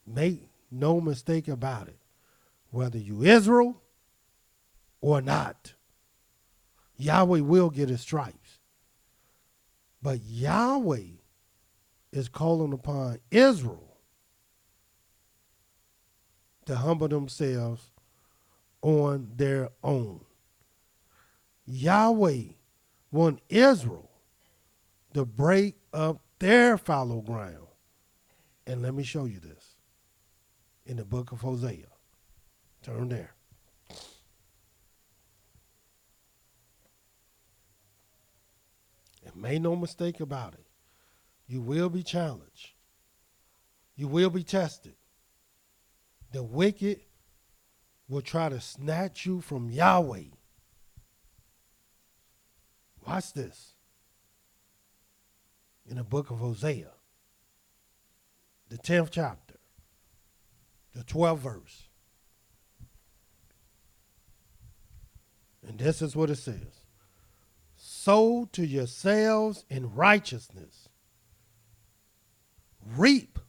Make no mistake about it. Whether you Israel or not, Yahweh will get his stripes. But Yahweh is calling upon Israel to humble themselves on their own. Yahweh want Israel to break up their fallow ground. And let me show you this in the book of Hosea. Turn there. And make no mistake about it. You will be challenged. You will be tested. The wicked will try to snatch you from Yahweh. Watch this. In the book of Hosea, the 10th chapter, the 12th verse. And this is what it says. Sow to yourselves in righteousness. Reap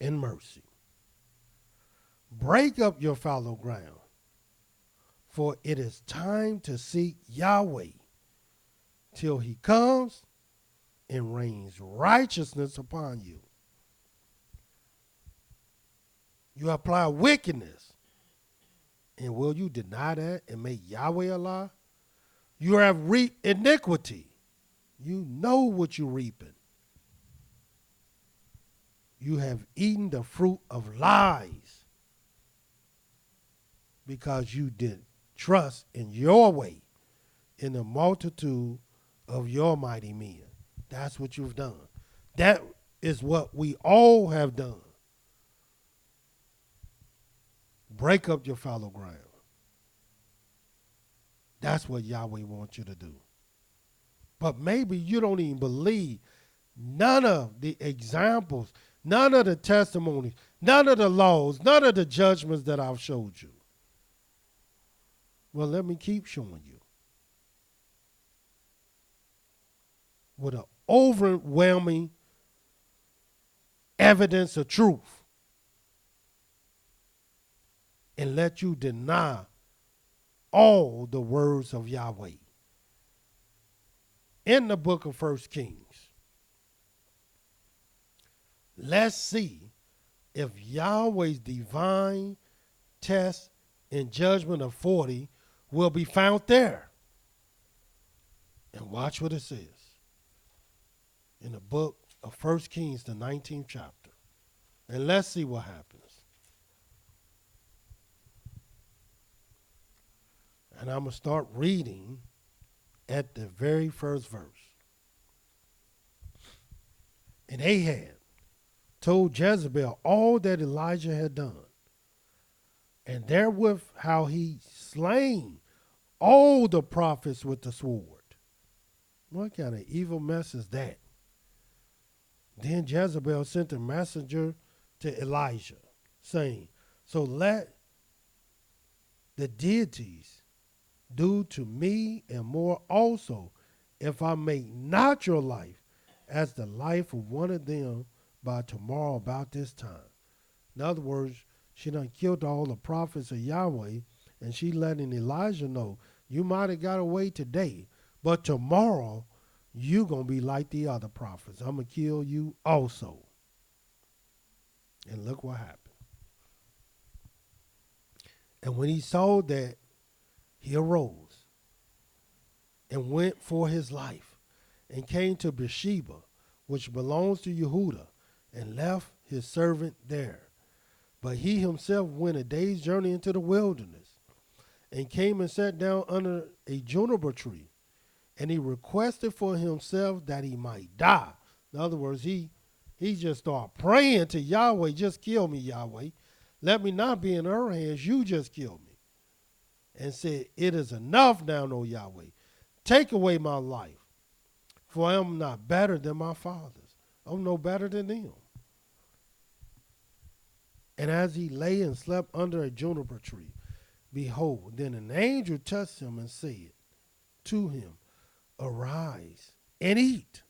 in mercy. Break up your fallow ground, for it is time to seek Yahweh till he comes and rains righteousness upon you. You apply wickedness, and will you deny that and make Yahweh a lie? You have reaped iniquity. You know what you're reaping. You have eaten the fruit of lies because you didn't trust in your way, in the multitude of your mighty men. That's what you've done. That is what we all have done. Break up your fallow ground. That's what Yahweh wants you to do. But maybe you don't even believe none of the examples, none of the testimonies, none of the laws, none of the judgments that I've showed you. Well, let me keep showing you. With an overwhelming evidence of truth. And let you deny all the words of Yahweh. In the book of 1 Kings, let's see if Yahweh's divine test and judgment of 40 will be found there. And watch what it says in the book of 1 Kings, the 19th chapter. And let's see what happens. And I'm going to start reading at the very first verse. And Ahab told Jezebel all that Elijah had done, and therewith how he slain all the prophets with the sword. What kind of evil mess is that? Then Jezebel sent a messenger to Elijah, saying, so let the deities do to me and more also, if I make not your life as the life of one of them by tomorrow about this time. In other words, she done killed all the prophets of Yahweh, and she letting Elijah know, you might have got away today, but tomorrow you going to be like the other prophets. I'm going to kill you also. And look what happened. And when he saw that, he arose and went for his life and came to Beersheba, which belongs to Yehudah, and left his servant there. But he himself went a day's journey into the wilderness and came and sat down under a juniper tree. And he requested for himself that he might die. In other words, he just started praying to Yahweh, just kill me, Yahweh. Let me not be in her hands. You just kill me. And said, it is enough now, O Yahweh. Take away my life, for I am not better than my fathers. I'm no better than them. And as he lay and slept under a juniper tree, behold, then an angel touched him and said to him, arise, and eat.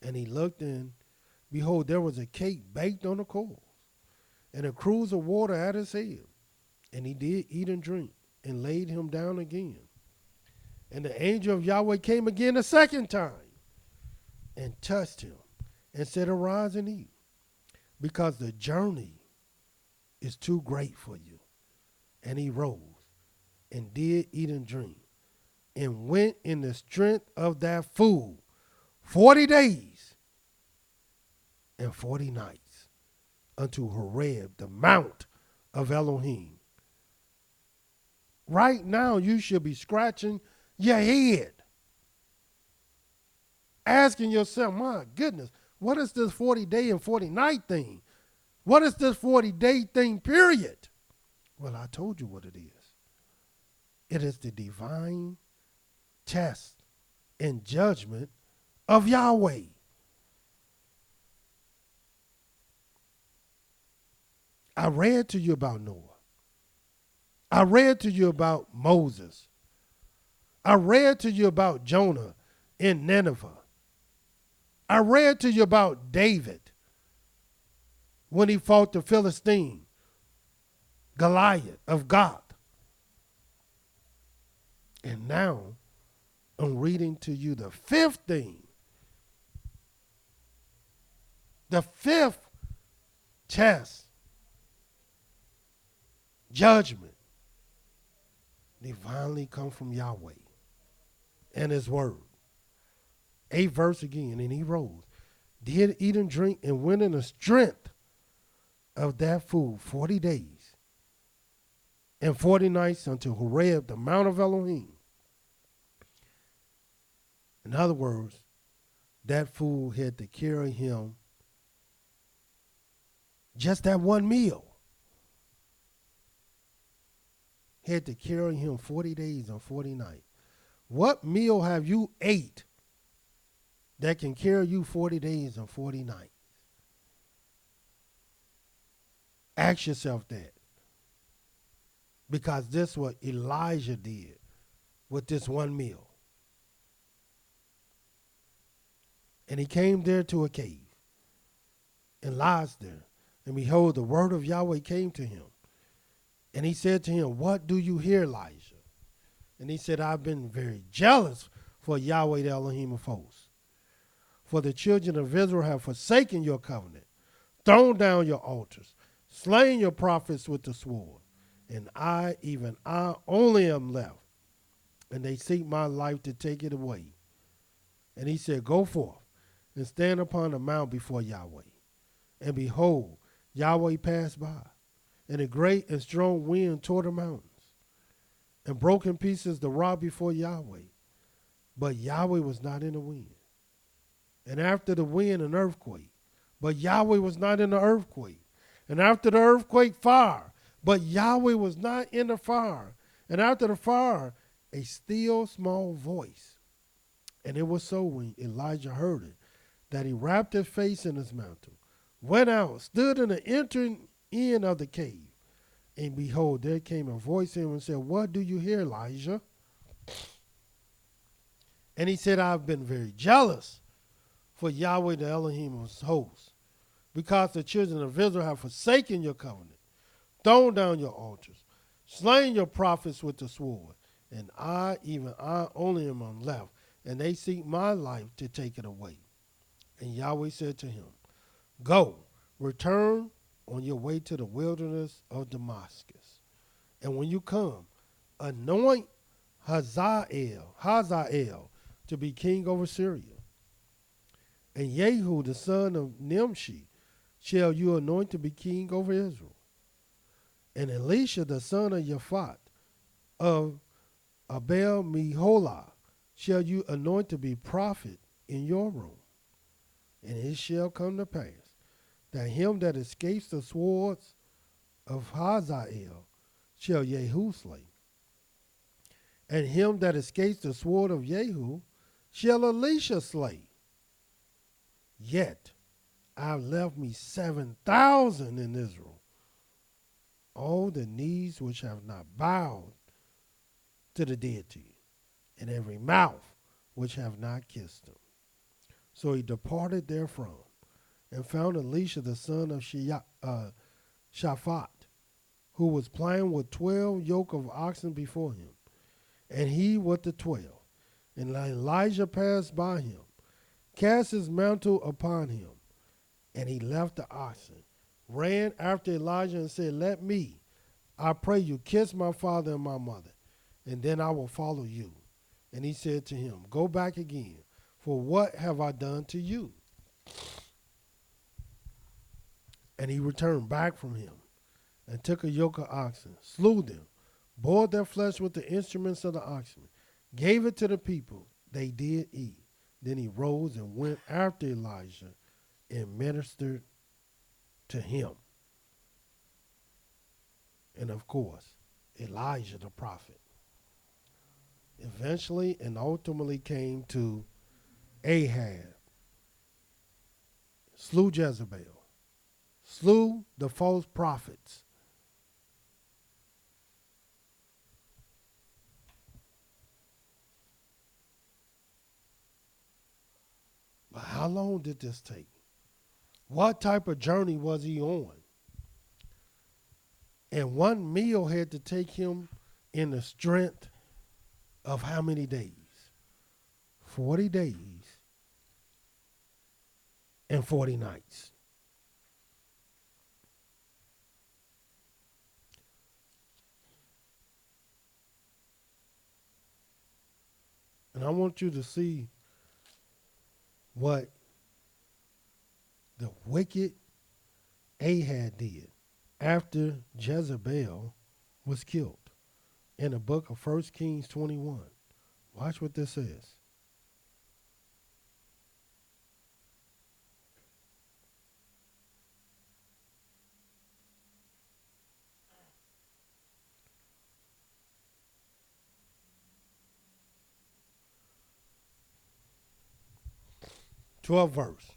And he looked, and behold, there was a cake baked on the coals, and a cruse of water at his head. And he did eat and drink, and laid him down again. And the angel of Yahweh came again a second time, and touched him, and said, Arise and eat, because the journey is too great for you. And he rose, and did eat and drink, and went in the strength of that food 40 days and 40 nights unto Horeb, the mount of Elohim. Right now, you should be scratching your head, asking yourself, my goodness, what is this 40-day and 40-night thing? What is this 40-day thing, period? Well, I told you what it is. It is the divine test and judgment of Yahweh. I read to you about Noah. I read to you about Moses. I read to you about Jonah in Nineveh. I read to you about David when he fought the Philistine, Goliath of Gath. And now I'm reading to you the fifth thing. The fifth test, judgment, divinely come from Yahweh and his word. 8th verse again, and he rose, did eat and drink, and went in the strength of that food 40 days and 40 nights unto Horeb, the mount of Elohim. In other words, that food had to carry him just that one meal. Had to carry him 40 days and 40 nights. What meal have you ate that can carry you 40 days and 40 nights? Ask yourself that. Because this is what Elijah did with this one meal. And he came there to a cave and lodged there. And behold, the word of Yahweh came to him. And he said to him, What do you hear, Elijah? And he said, I've been very jealous for Yahweh, the Elohim of hosts. For the children of Israel have forsaken your covenant, thrown down your altars, slain your prophets with the sword. And I, even I only am left. And they seek my life to take it away. And he said, Go forth and stand upon the mount before Yahweh. And behold, Yahweh passed by, and a great and strong wind tore the mountains, and broke in pieces the rock before Yahweh. But Yahweh was not in the wind. And after the wind, an earthquake. But Yahweh was not in the earthquake. And after the earthquake, fire. But Yahweh was not in the fire. And after the fire, a still small voice. And it was so when Elijah heard it, that he wrapped his face in his mantle, went out, stood in the entering in of the cave. And behold, there came a voice to him and said, What do you hear, Elijah? And he said, I've been very jealous for Yahweh, the Elohim of hosts, because the children of Israel have forsaken your covenant, thrown down your altars, slain your prophets with the sword. And I, even I only am left, and they seek my life to take it away. And Yahweh said to him, Go, return on your way to the wilderness of Damascus. And when you come, anoint Hazael to be king over Syria. And Jehu, the son of Nimshi, shall you anoint to be king over Israel. And Elisha, the son of Yaphat of Abel Meholah, shall you anoint to be prophet in your room. And it shall come to pass that him that escapes the swords of Hazael shall Jehu slay. And him that escapes the sword of Jehu shall Elisha slay. Yet I have left me 7,000 in Israel, all the knees which have not bowed to the deity, and every mouth which have not kissed him. So he departed therefrom, and found Elisha the son of Shaphat, who was playing with 12 yoke of oxen before him, and he with the 12. And Elijah passed by him, cast his mantle upon him, and he left the oxen, ran after Elijah and said, Let me, I pray you, kiss my father and my mother, and then I will follow you. And he said to him, Go back again, for what have I done to you? And he returned back from him, and took a yoke of oxen, slew them, boiled their flesh with the instruments of the oxen, gave it to the people. They did eat. Then he rose and went after Elijah and ministered to him. And of course, Elijah the prophet eventually and ultimately came to Ahab, slew Jezebel, slew the false prophets. But how long did this take? What type of journey was he on? And one meal had to take him in the strength of how many days? 40 days and 40 nights. And I want you to see what the wicked Ahab did after Jezebel was killed in the book of 1 Kings 21. Watch what this says. Twelfth verse.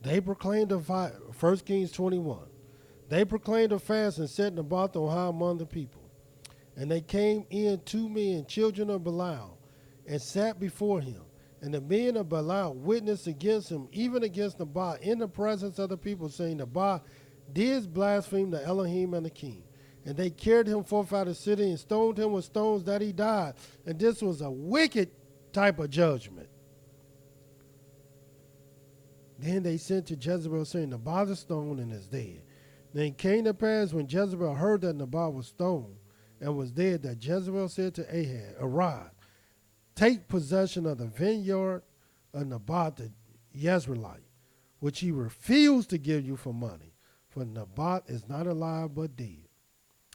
They proclaimed a 1 Kings 21. They proclaimed a fast and set Naboth on high among the people. And they came in 2 men, children of Belial, and sat before him. And the men of Belial witnessed against him, even against Naboth, in the presence of the people, saying, Naboth did blaspheme the Elohim and the king. And they carried him forth out of the city and stoned him with stones that he died. And this was a wicked type of judgment. Then they sent to Jezebel, saying, Naboth is stoned and is dead. Then it came to pass, when Jezebel heard that Naboth was stoned and was dead, that Jezebel said to Ahab, Arise, take possession of the vineyard of Naboth the Jezreelite, which he refused to give you for money, for Naboth is not alive but dead.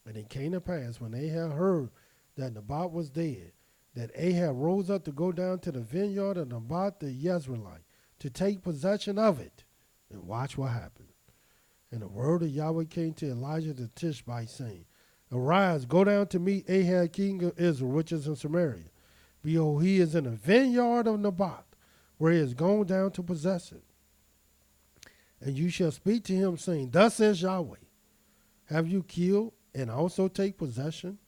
And it came to pass, when Ahab heard that Naboth was dead, that Ahab rose up to go down to the vineyard of Naboth the Jezreelite, to take possession of it. And watch what happened. And the word of Yahweh came to Elijah the Tishbite, saying, Arise, go down to meet Ahab king of Israel, which is in Samaria. Behold, he is in the vineyard of Naboth, where he is gone down to possess it. And you shall speak to him, saying, Thus says Yahweh, have you killed and also take possession?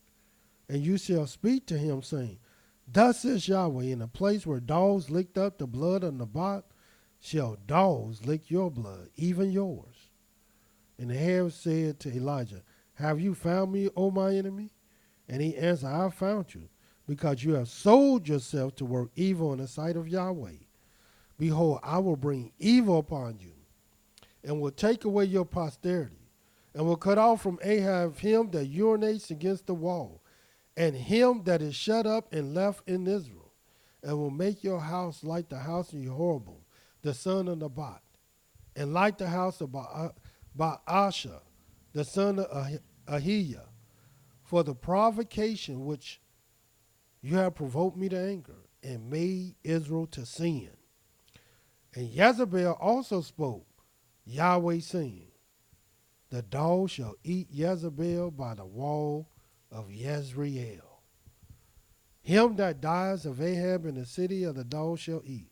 And you shall speak to him, saying, Thus says Yahweh, in the place where dogs licked up the blood of Naboth, shall dogs lick your blood, even yours. And Ahab said to Elijah, Have you found me, O my enemy? And he answered, I have found you, because you have sold yourself to work evil in the sight of Yahweh. Behold, I will bring evil upon you, and will take away your posterity, and will cut off from Ahab him that urinates against the wall, and him that is shut up and left in Israel, and will make your house like the house of Jehoram, the son of Naboth, and like the house of Baasha, the son of Ahiah, for the provocation which you have provoked me to anger, and made Israel to sin. And Jezebel also spoke, Yahweh saying, The dog shall eat Jezebel by the wall of Jezreel. Him that dies of Ahab in the city of the dog shall eat,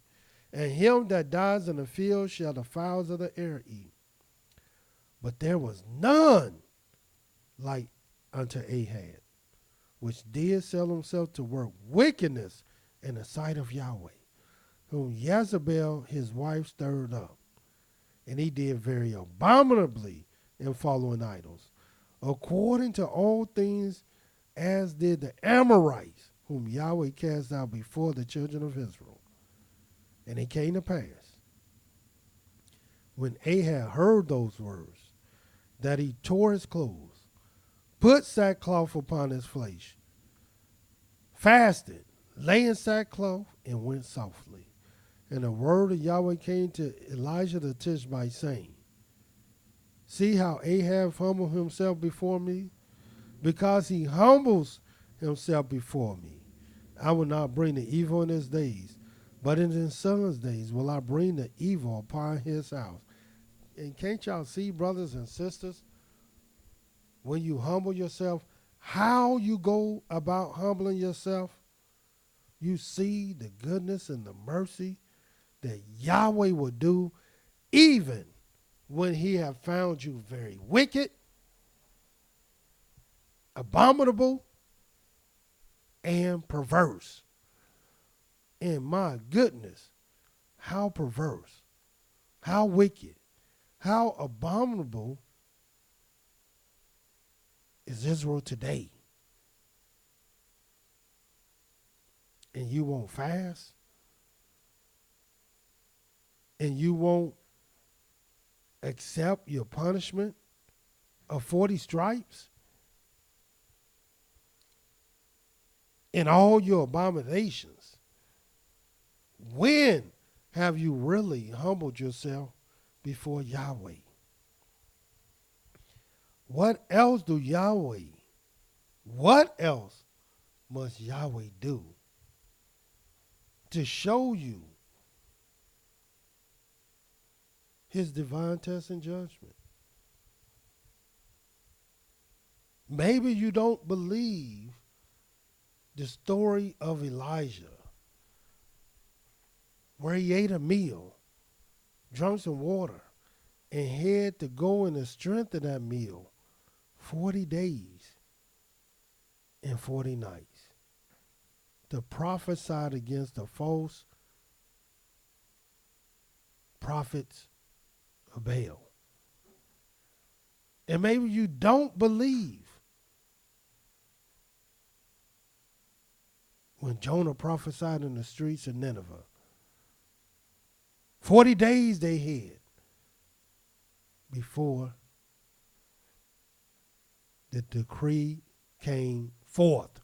and him that dies in the field shall the fowls of the air eat. But there was none like unto Ahab, which did sell himself to work wickedness in the sight of Yahweh, whom Jezebel his wife stirred up. And he did very abominably in following idols, according to all things as did the Amorites, whom Yahweh cast out before the children of Israel. And it came to pass, when Ahab heard those words, that he tore his clothes, put sackcloth upon his flesh, fasted, lay in sackcloth, and went softly. And the word of Yahweh came to Elijah the Tishbite, saying, see how Ahab humbled himself before me? Because he humbles himself before me, I will not bring the evil in his days, but in his son's days will I bring the evil upon his house. And can't y'all see, brothers and sisters, when you humble yourself, how you go about humbling yourself? You see the goodness and the mercy that Yahweh will do even when he have found you very wicked, abominable, and perverse. And my goodness, how perverse, how wicked, how abominable is Israel today. And you won't fast? And you won't accept your punishment of 40 stripes? And all your abominations? When have you really humbled yourself before Yahweh? What else must Yahweh do to show you his divine test and judgment? Maybe you don't believe the story of Elijah, where he ate a meal, drank some water, and had to go in the strength of that meal 40 days and 40 nights to prophesy against the false prophets of Baal. And maybe you don't believe when Jonah prophesied in the streets of Nineveh. 40 days they had before the decree came forth.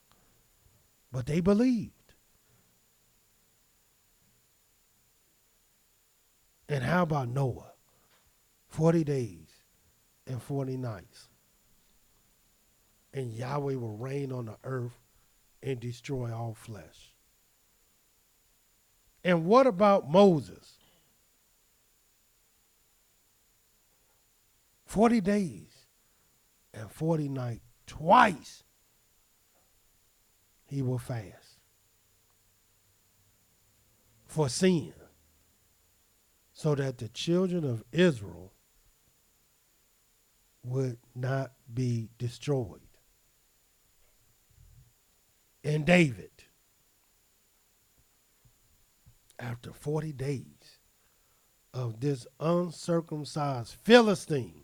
But they believed. And how about Noah? 40 days and 40 nights. And Yahweh will reign on the earth and destroy all flesh. And what about Moses? 40 days and 40 nights, twice he will fast for sin, so that the children of Israel would not be destroyed. And David, after 40 days of this uncircumcised Philistine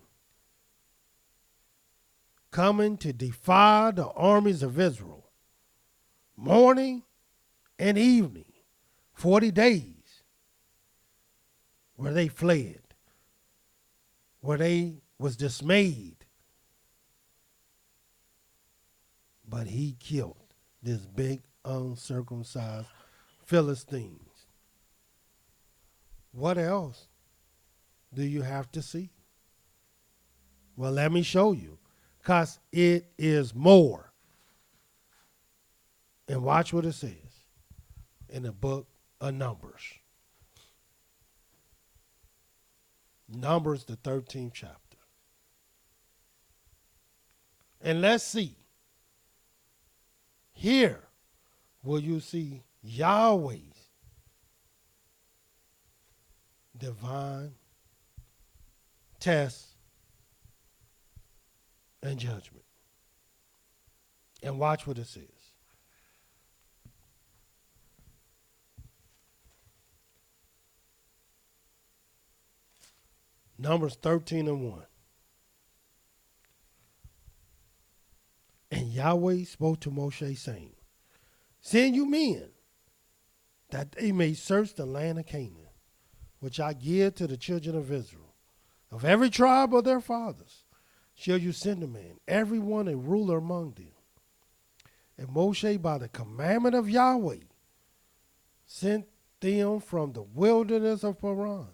coming to defy the armies of Israel, morning and evening, 40 days, where they fled, where they was dismayed. But he killed this big uncircumcised Philistines. What else do you have to see? Well, let me show you, because it is more. And watch what it says in the book of Numbers. Numbers, the 13th chapter. And let's see. Here will you see Yahweh's divine test and judgment. And watch what it says. Numbers 13:1. And Yahweh spoke to Moshe, saying, send you men, that they may search the land of Canaan, which I give to the children of Israel. Of every tribe of their fathers shall you send a man, every one a ruler among them. And Moshe, by the commandment of Yahweh, sent them from the wilderness of Paran.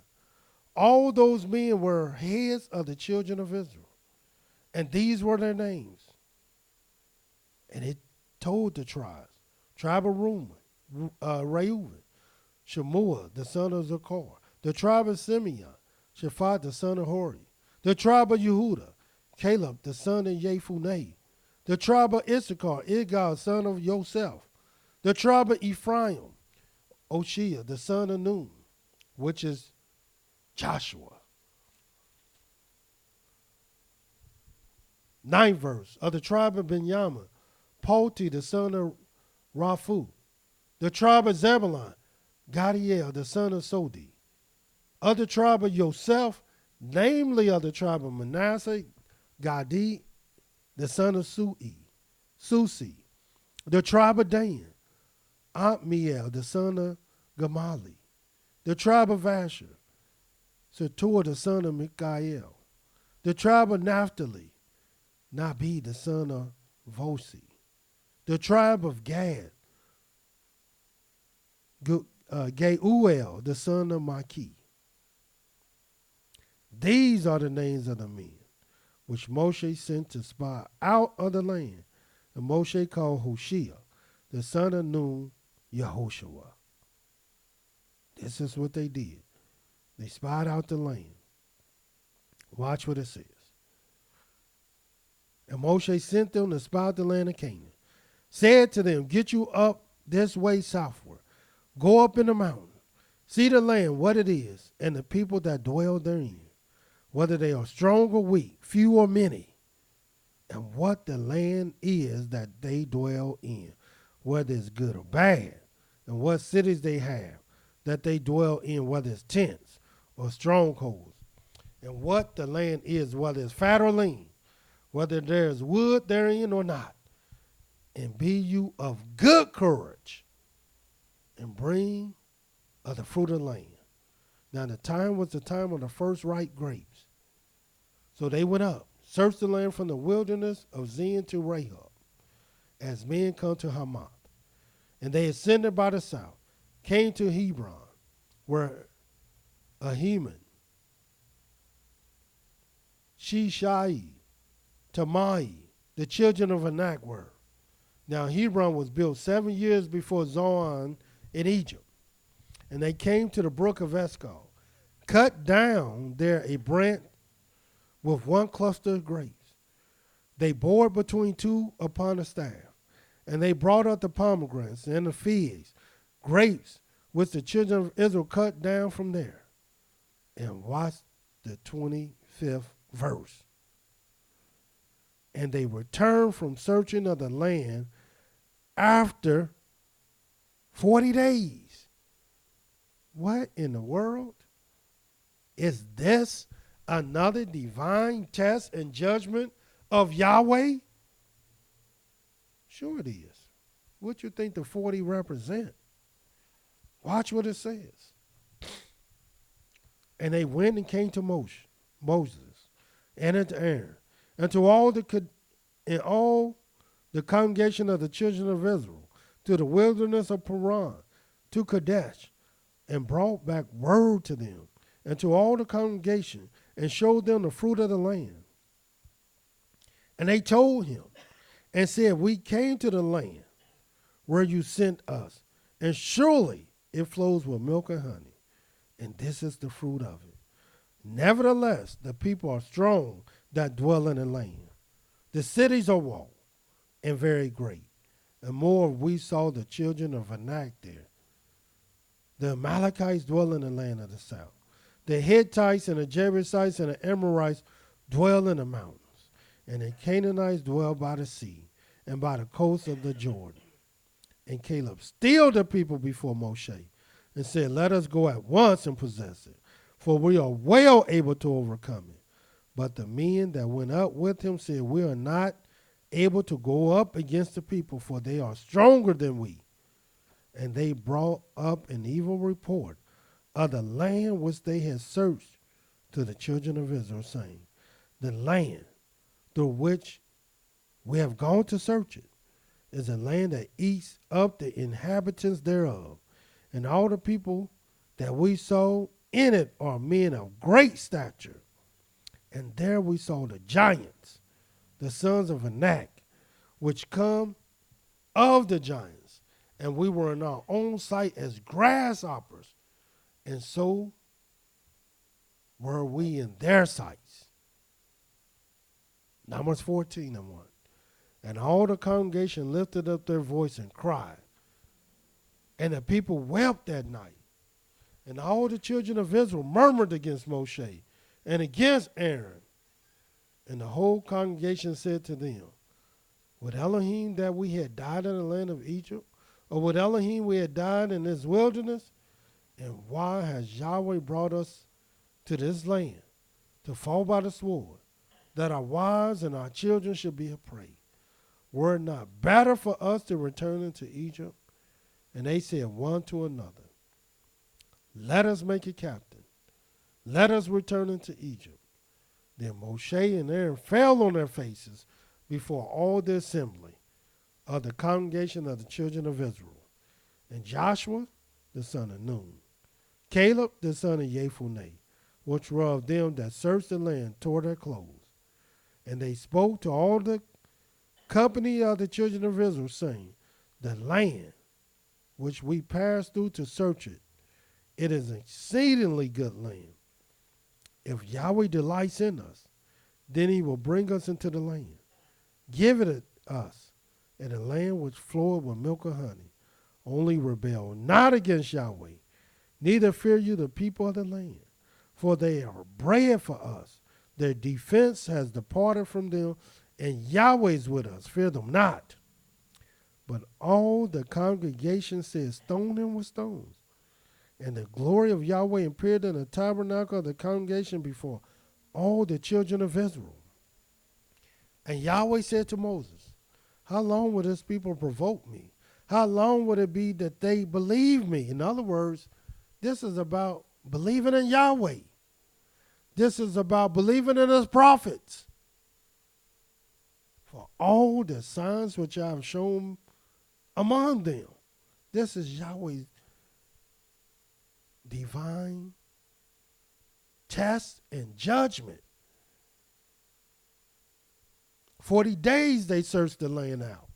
All those men were heads of the children of Israel, and these were their names. And it told the tribes, tribe of Reuben, Shemua, the son of Zachar, the tribe of Simeon, Shaphat, the son of Hori, the tribe of Yehuda, Caleb, the son of Jephunneh, the tribe of Issachar, Igal, son of Yosef, the tribe of Ephraim, Oshia, the son of Nun, which is Joshua. 9th verse, of the tribe of Benjamin, Palti, the son of Raphu, the tribe of Zebulun, Gadiel, the son of Sodi, of the tribe of Yosef, namely of the tribe of Manasseh, Gadi, the son of Susi, the tribe of Dan, Ammiel, the son of Gamali, the tribe of Asher, Setur, the son of Mikael, the tribe of Naphtali, Nabi, the son of Vosi, the tribe of Gad, Geuel, the son of Maki. These are the names of the men which Moshe sent to spy out of the land. And Moshe called Hoshea, the son of Nun, Yehoshua. This is what they did. They spied out the land. Watch what it says. And Moshe sent them to spy out the land of Canaan. Said to them, get you up this way southward. Go up in the mountain. See the land, what it is, and the people that dwell therein, whether they are strong or weak, few or many, and what the land is that they dwell in, whether it's good or bad, and what cities they have that they dwell in, whether it's tents or strongholds, and what the land is, whether it's fat or lean, whether there's wood therein or not. And be you of good courage, and bring of the fruit of the land. Now the time was the time of the first ripe grapes. So they went up, searched the land from the wilderness of Zin to Rahab, as men come to Hamath. And they ascended by the south, came to Hebron, where Ahiman, Shishai, Tamai, the children of Anak were. Now Hebron was built 7 years before Zoan in Egypt. And they came to the brook of Eshcol, cut down there a branch with one cluster of grapes. They bore it between two upon a staff. And they brought up the pomegranates and the figs, grapes, which the children of Israel cut down from there. And watch the 25th verse. And they returned from searching of the land after 40 days. What in the world? Is this another divine test and judgment of Yahweh? Sure it is. What you think the 40 represent? Watch what it says. And they went and came to Moses and unto Aaron, and to all the congregation of the children of Israel, to the wilderness of Paran, to Kadesh, and brought back word to them, and to all the congregation, and showed them the fruit of the land. And they told him, and said, we came to the land where you sent us, and surely it flows with milk and honey, and this is the fruit of it. Nevertheless, the people are strong that dwell in the land. The cities are walled and very great. And more, we saw the children of Anak there. The Amalekites dwell in the land of the south. The Hittites and the Jebusites and the Amorites dwell in the mountains. And the Canaanites dwell by the sea and by the coast of the Jordan. And Caleb stilled the people before Moshe and said, let us go at once and possess it. for we are well able to overcome it. But the men that went up with him said, we are not able to go up against the people, for they are stronger than we. And they brought up an evil report of the land which they had searched to the children of Israel, saying, the land through which we have gone to search it is a land that eats up the inhabitants thereof. And all the people that we saw in it are men of great stature. And there we saw the giants, the sons of Anak, which come of the giants. And we were in our own sight as grasshoppers, and so were we in their sights. Numbers 14:1. And all the congregation lifted up their voice and cried. And the people wept that night. And all the children of Israel murmured against Moshe and against Aaron. And the whole congregation said to them, would Elohim that we had died in the land of Egypt? Or would Elohim we had died in this wilderness? And why has Yahweh brought us to this land to fall by the sword, that our wives and our children should be a prey? Were it not better for us to return into Egypt? And they said one to another, let us make a captain. Let us return into Egypt. Then Moshe and Aaron fell on their faces before all the assembly of the congregation of the children of Israel. And Joshua, the son of Nun, Caleb, the son of Jephunneh, which were of them that searched the land, tore their clothes. And they spoke to all the company of the children of Israel, saying, the land which we passed through to search it, it is an exceedingly good land. If Yahweh delights in us, then he will bring us into the land. Give it us, in a land which floweth with milk and honey. Only rebel not against Yahweh, neither fear you the people of the land, for they are bread for us. Their defense has departed from them, and Yahweh is with us. Fear them not. But all the congregation said, stone him with stones. And the glory of Yahweh appeared in the tabernacle of the congregation before all the children of Israel. And Yahweh said to Moses, how long will this people provoke me? How long would it be that they believe me? In other words, this is about believing in Yahweh. This is about believing in his prophets. For all the signs which I have shown among them. This is Yahweh's divine test and judgment. 40 days they searched the land out.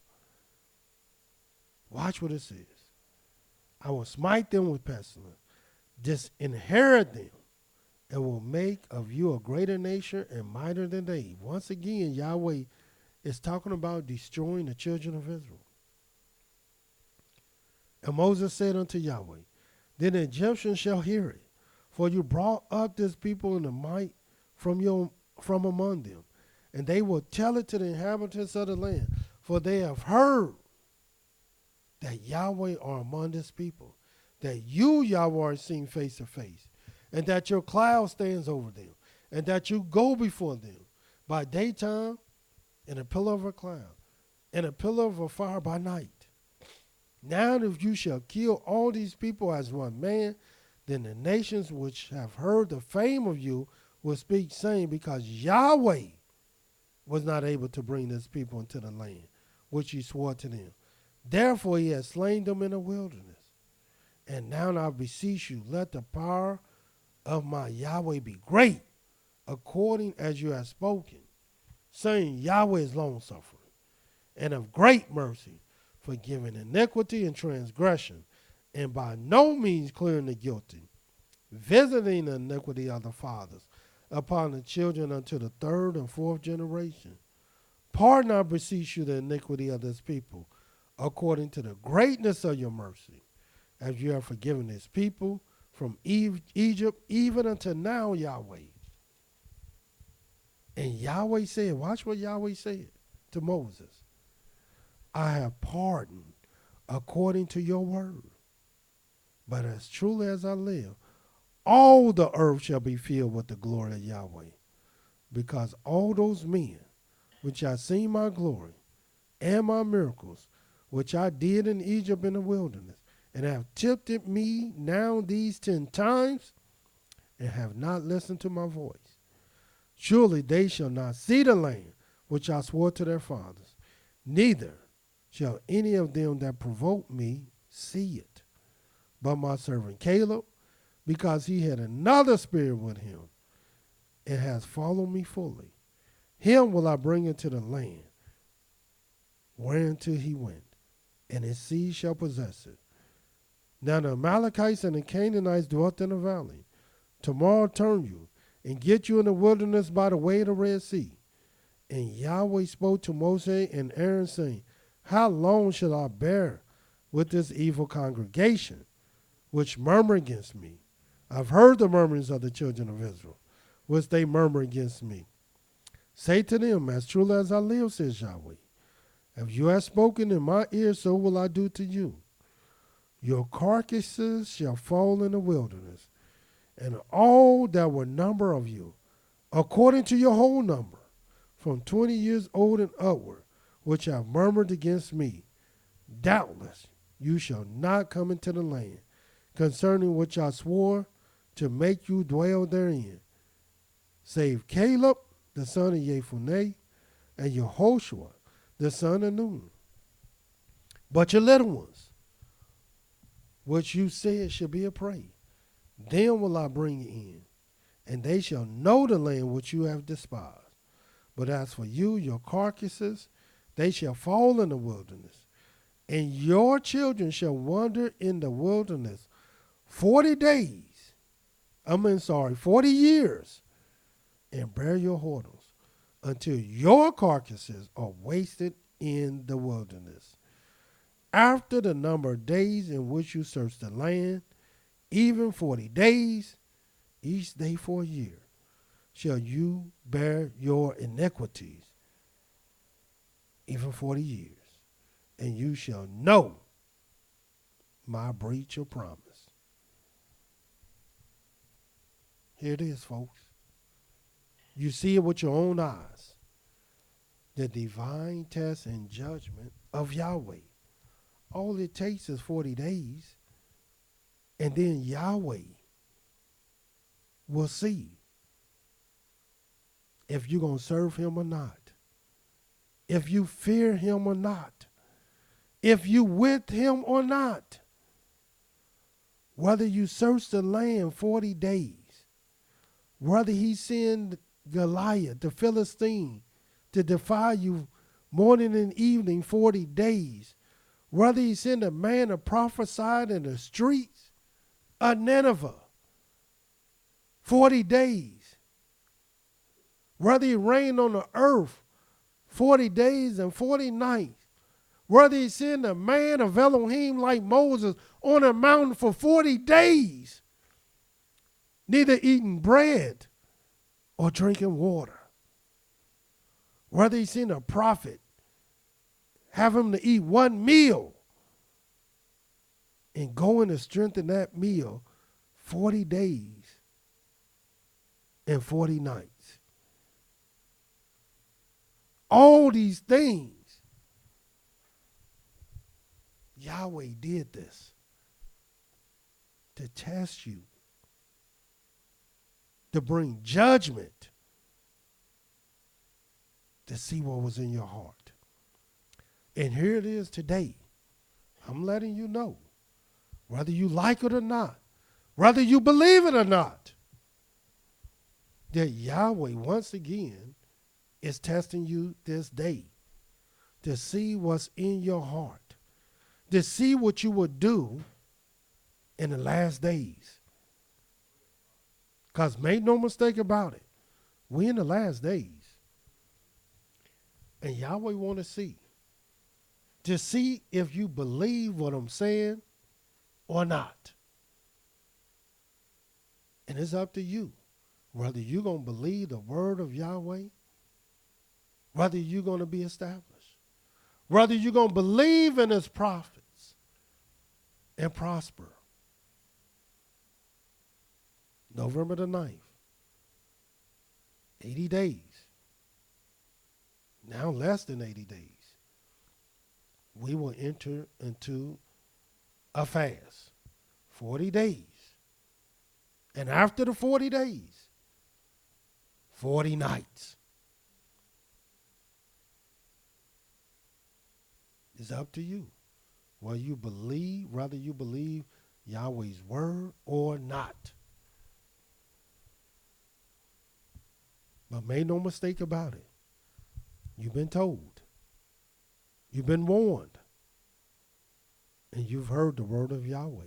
Watch what it says. I will smite them with pestilence, disinherit them, and will make of you a greater nation and mightier than they. Once again, Yahweh is talking about destroying the children of Israel. And Moses said unto Yahweh, then the Egyptians shall hear it, for you brought up this people in the might from among them, and they will tell it to the inhabitants of the land, for they have heard that Yahweh are among this people, that you, Yahweh, are seen face to face, and that your cloud stands over them, and that you go before them by daytime in a pillar of a cloud, and a pillar of a fire by night. Now if you shall kill all these people as one man, then the nations which have heard the fame of you will speak, saying, because Yahweh was not able to bring this people into the land which he swore to them. Therefore he has slain them in the wilderness. And now I beseech you, let the power of my Yahweh be great, according as you have spoken, saying, Yahweh is long-suffering and of great mercy, forgiving iniquity and transgression, and by no means clearing the guilty, visiting the iniquity of the fathers upon the children unto the third and fourth generation. Pardon, I beseech you, the iniquity of this people, according to the greatness of your mercy, as you have forgiven this people from Egypt, even unto now, Yahweh. And Yahweh said, watch what Yahweh said to Moses, I have pardoned according to your word. But as truly as I live, all the earth shall be filled with the glory of Yahweh, because all those men which have seen my glory and my miracles, which I did in Egypt in the wilderness, and have tempted me now these 10 times, and have not listened to my voice. Surely they shall not see the land which I swore to their fathers, neither shall any of them that provoke me see it. But my servant Caleb, because he had another spirit with him, and has followed me fully, him will I bring into the land whereunto he went, and his seed shall possess it. Now the Amalekites and the Canaanites dwelt in the valley. Tomorrow turn you, and get you in the wilderness by the way of the Red Sea. And Yahweh spoke to Moses and Aaron, saying, how long shall I bear with this evil congregation, which murmur against me? I've heard the murmurings of the children of Israel, which they murmur against me. Say to them, as truly as I live, says Yahweh, if you have spoken in my ear, so will I do to you. Your carcasses shall fall in the wilderness, and all that were number of you, according to your whole number, from 20 years old and upward, which have murmured against me, doubtless you shall not come into the land, concerning which I swore to make you dwell therein, save Caleb the son of Jephunneh, and Yehoshua the son of Nun. But your little ones, which you said should be a prey, them will I bring in, and they shall know the land which you have despised. But as for you, your carcasses, they shall fall in the wilderness, and your children shall wander in the wilderness 40 days. 40 years, and bear your whoredoms, until your carcasses are wasted in the wilderness. After the number of days in which you search the land, even 40 days, each day for a year, shall you bear your iniquities, even 40 years, and you shall know my breach of promise. Here it is, folks. You see it with your own eyes. The divine test and judgment of Yahweh. All it takes is 40 days, and then Yahweh will see if you're going to serve him or not, if you fear him or not, if you with him or not, whether you search the land 40 days, whether he send Goliath, the Philistine, to defy you morning and evening 40 days, whether he send a man to prophesy in the streets of Nineveh 40 days, whether he rain on the earth 40 days and 40 nights, whether he send a man of Elohim like Moses on a mountain for 40 days, neither eating bread or drinking water, whether he send a prophet, have him to eat one meal and go in to strengthen that meal 40 days and 40 nights. All these things, Yahweh did this to test you, to bring judgment, to see what was in your heart. And here it is today. I'm letting you know, whether you like it or not, whether you believe it or not, that Yahweh once again is testing you this day to see what's in your heart, to see what you would do in the last days. Because make no mistake about it, we in the last days. And Yahweh want to see if you believe what I'm saying or not. And it's up to you, whether you're going to believe the word of Yahweh, whether you're going to be established, whether you're going to believe in his prophets and prosper. November the 9th. 80 days. Now less than 80 days. We will enter into a fast. 40 days. And after the 40 days, 40 nights. It's up to you. Whether you believe Yahweh's word or not. But make no mistake about it. You've been told. You've been warned. And you've heard the word of Yahweh.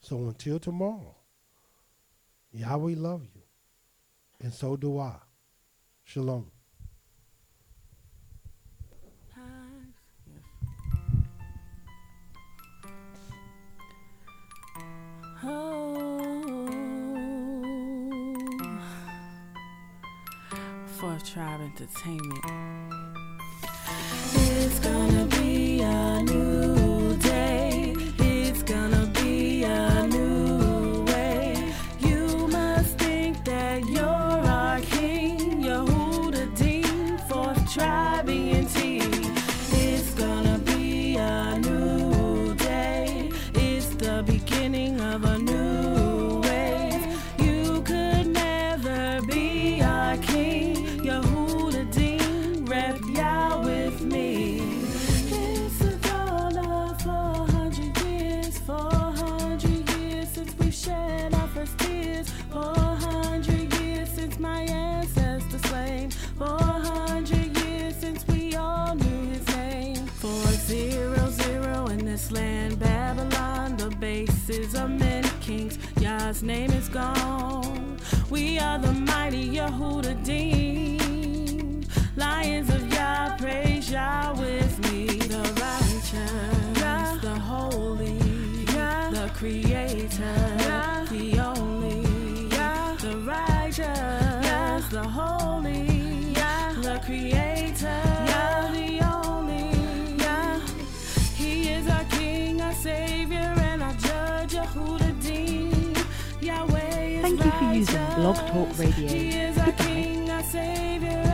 So until tomorrow, Yahweh love you. And so do I. Shalom. Fourth Tribe Entertainment. It's gonna be a new day. It's gonna be a new way. You must think that you're our king. Yehuda Dean, Fourth Tribe ENT. It's gonna be a new day. It's the beginning of a new way. You could never be our king. Yehuda Dean, rep Yah with me. It's the dawn of 400 years, 400 years since we shed our first tears, 400 years since my ancestors slain, 400 years since we all knew his name. 400 in this land, Babylon, the bases of many kings. Yah's name is gone. We are the mighty Yehuda Dean. Lions of Yah, praise Yah with me. The righteous, Yah, the holy, Yah, the creator, Yah, the only, Yah, the righteous, Yah, the holy, Yah, the creator, Yah, the only, Yah. He is our king, our savior, and our judge, Yehuda Dean. Yahweh is Thank you for using righteous. Blog Talk Radio. He is our Goodbye. king, our savior.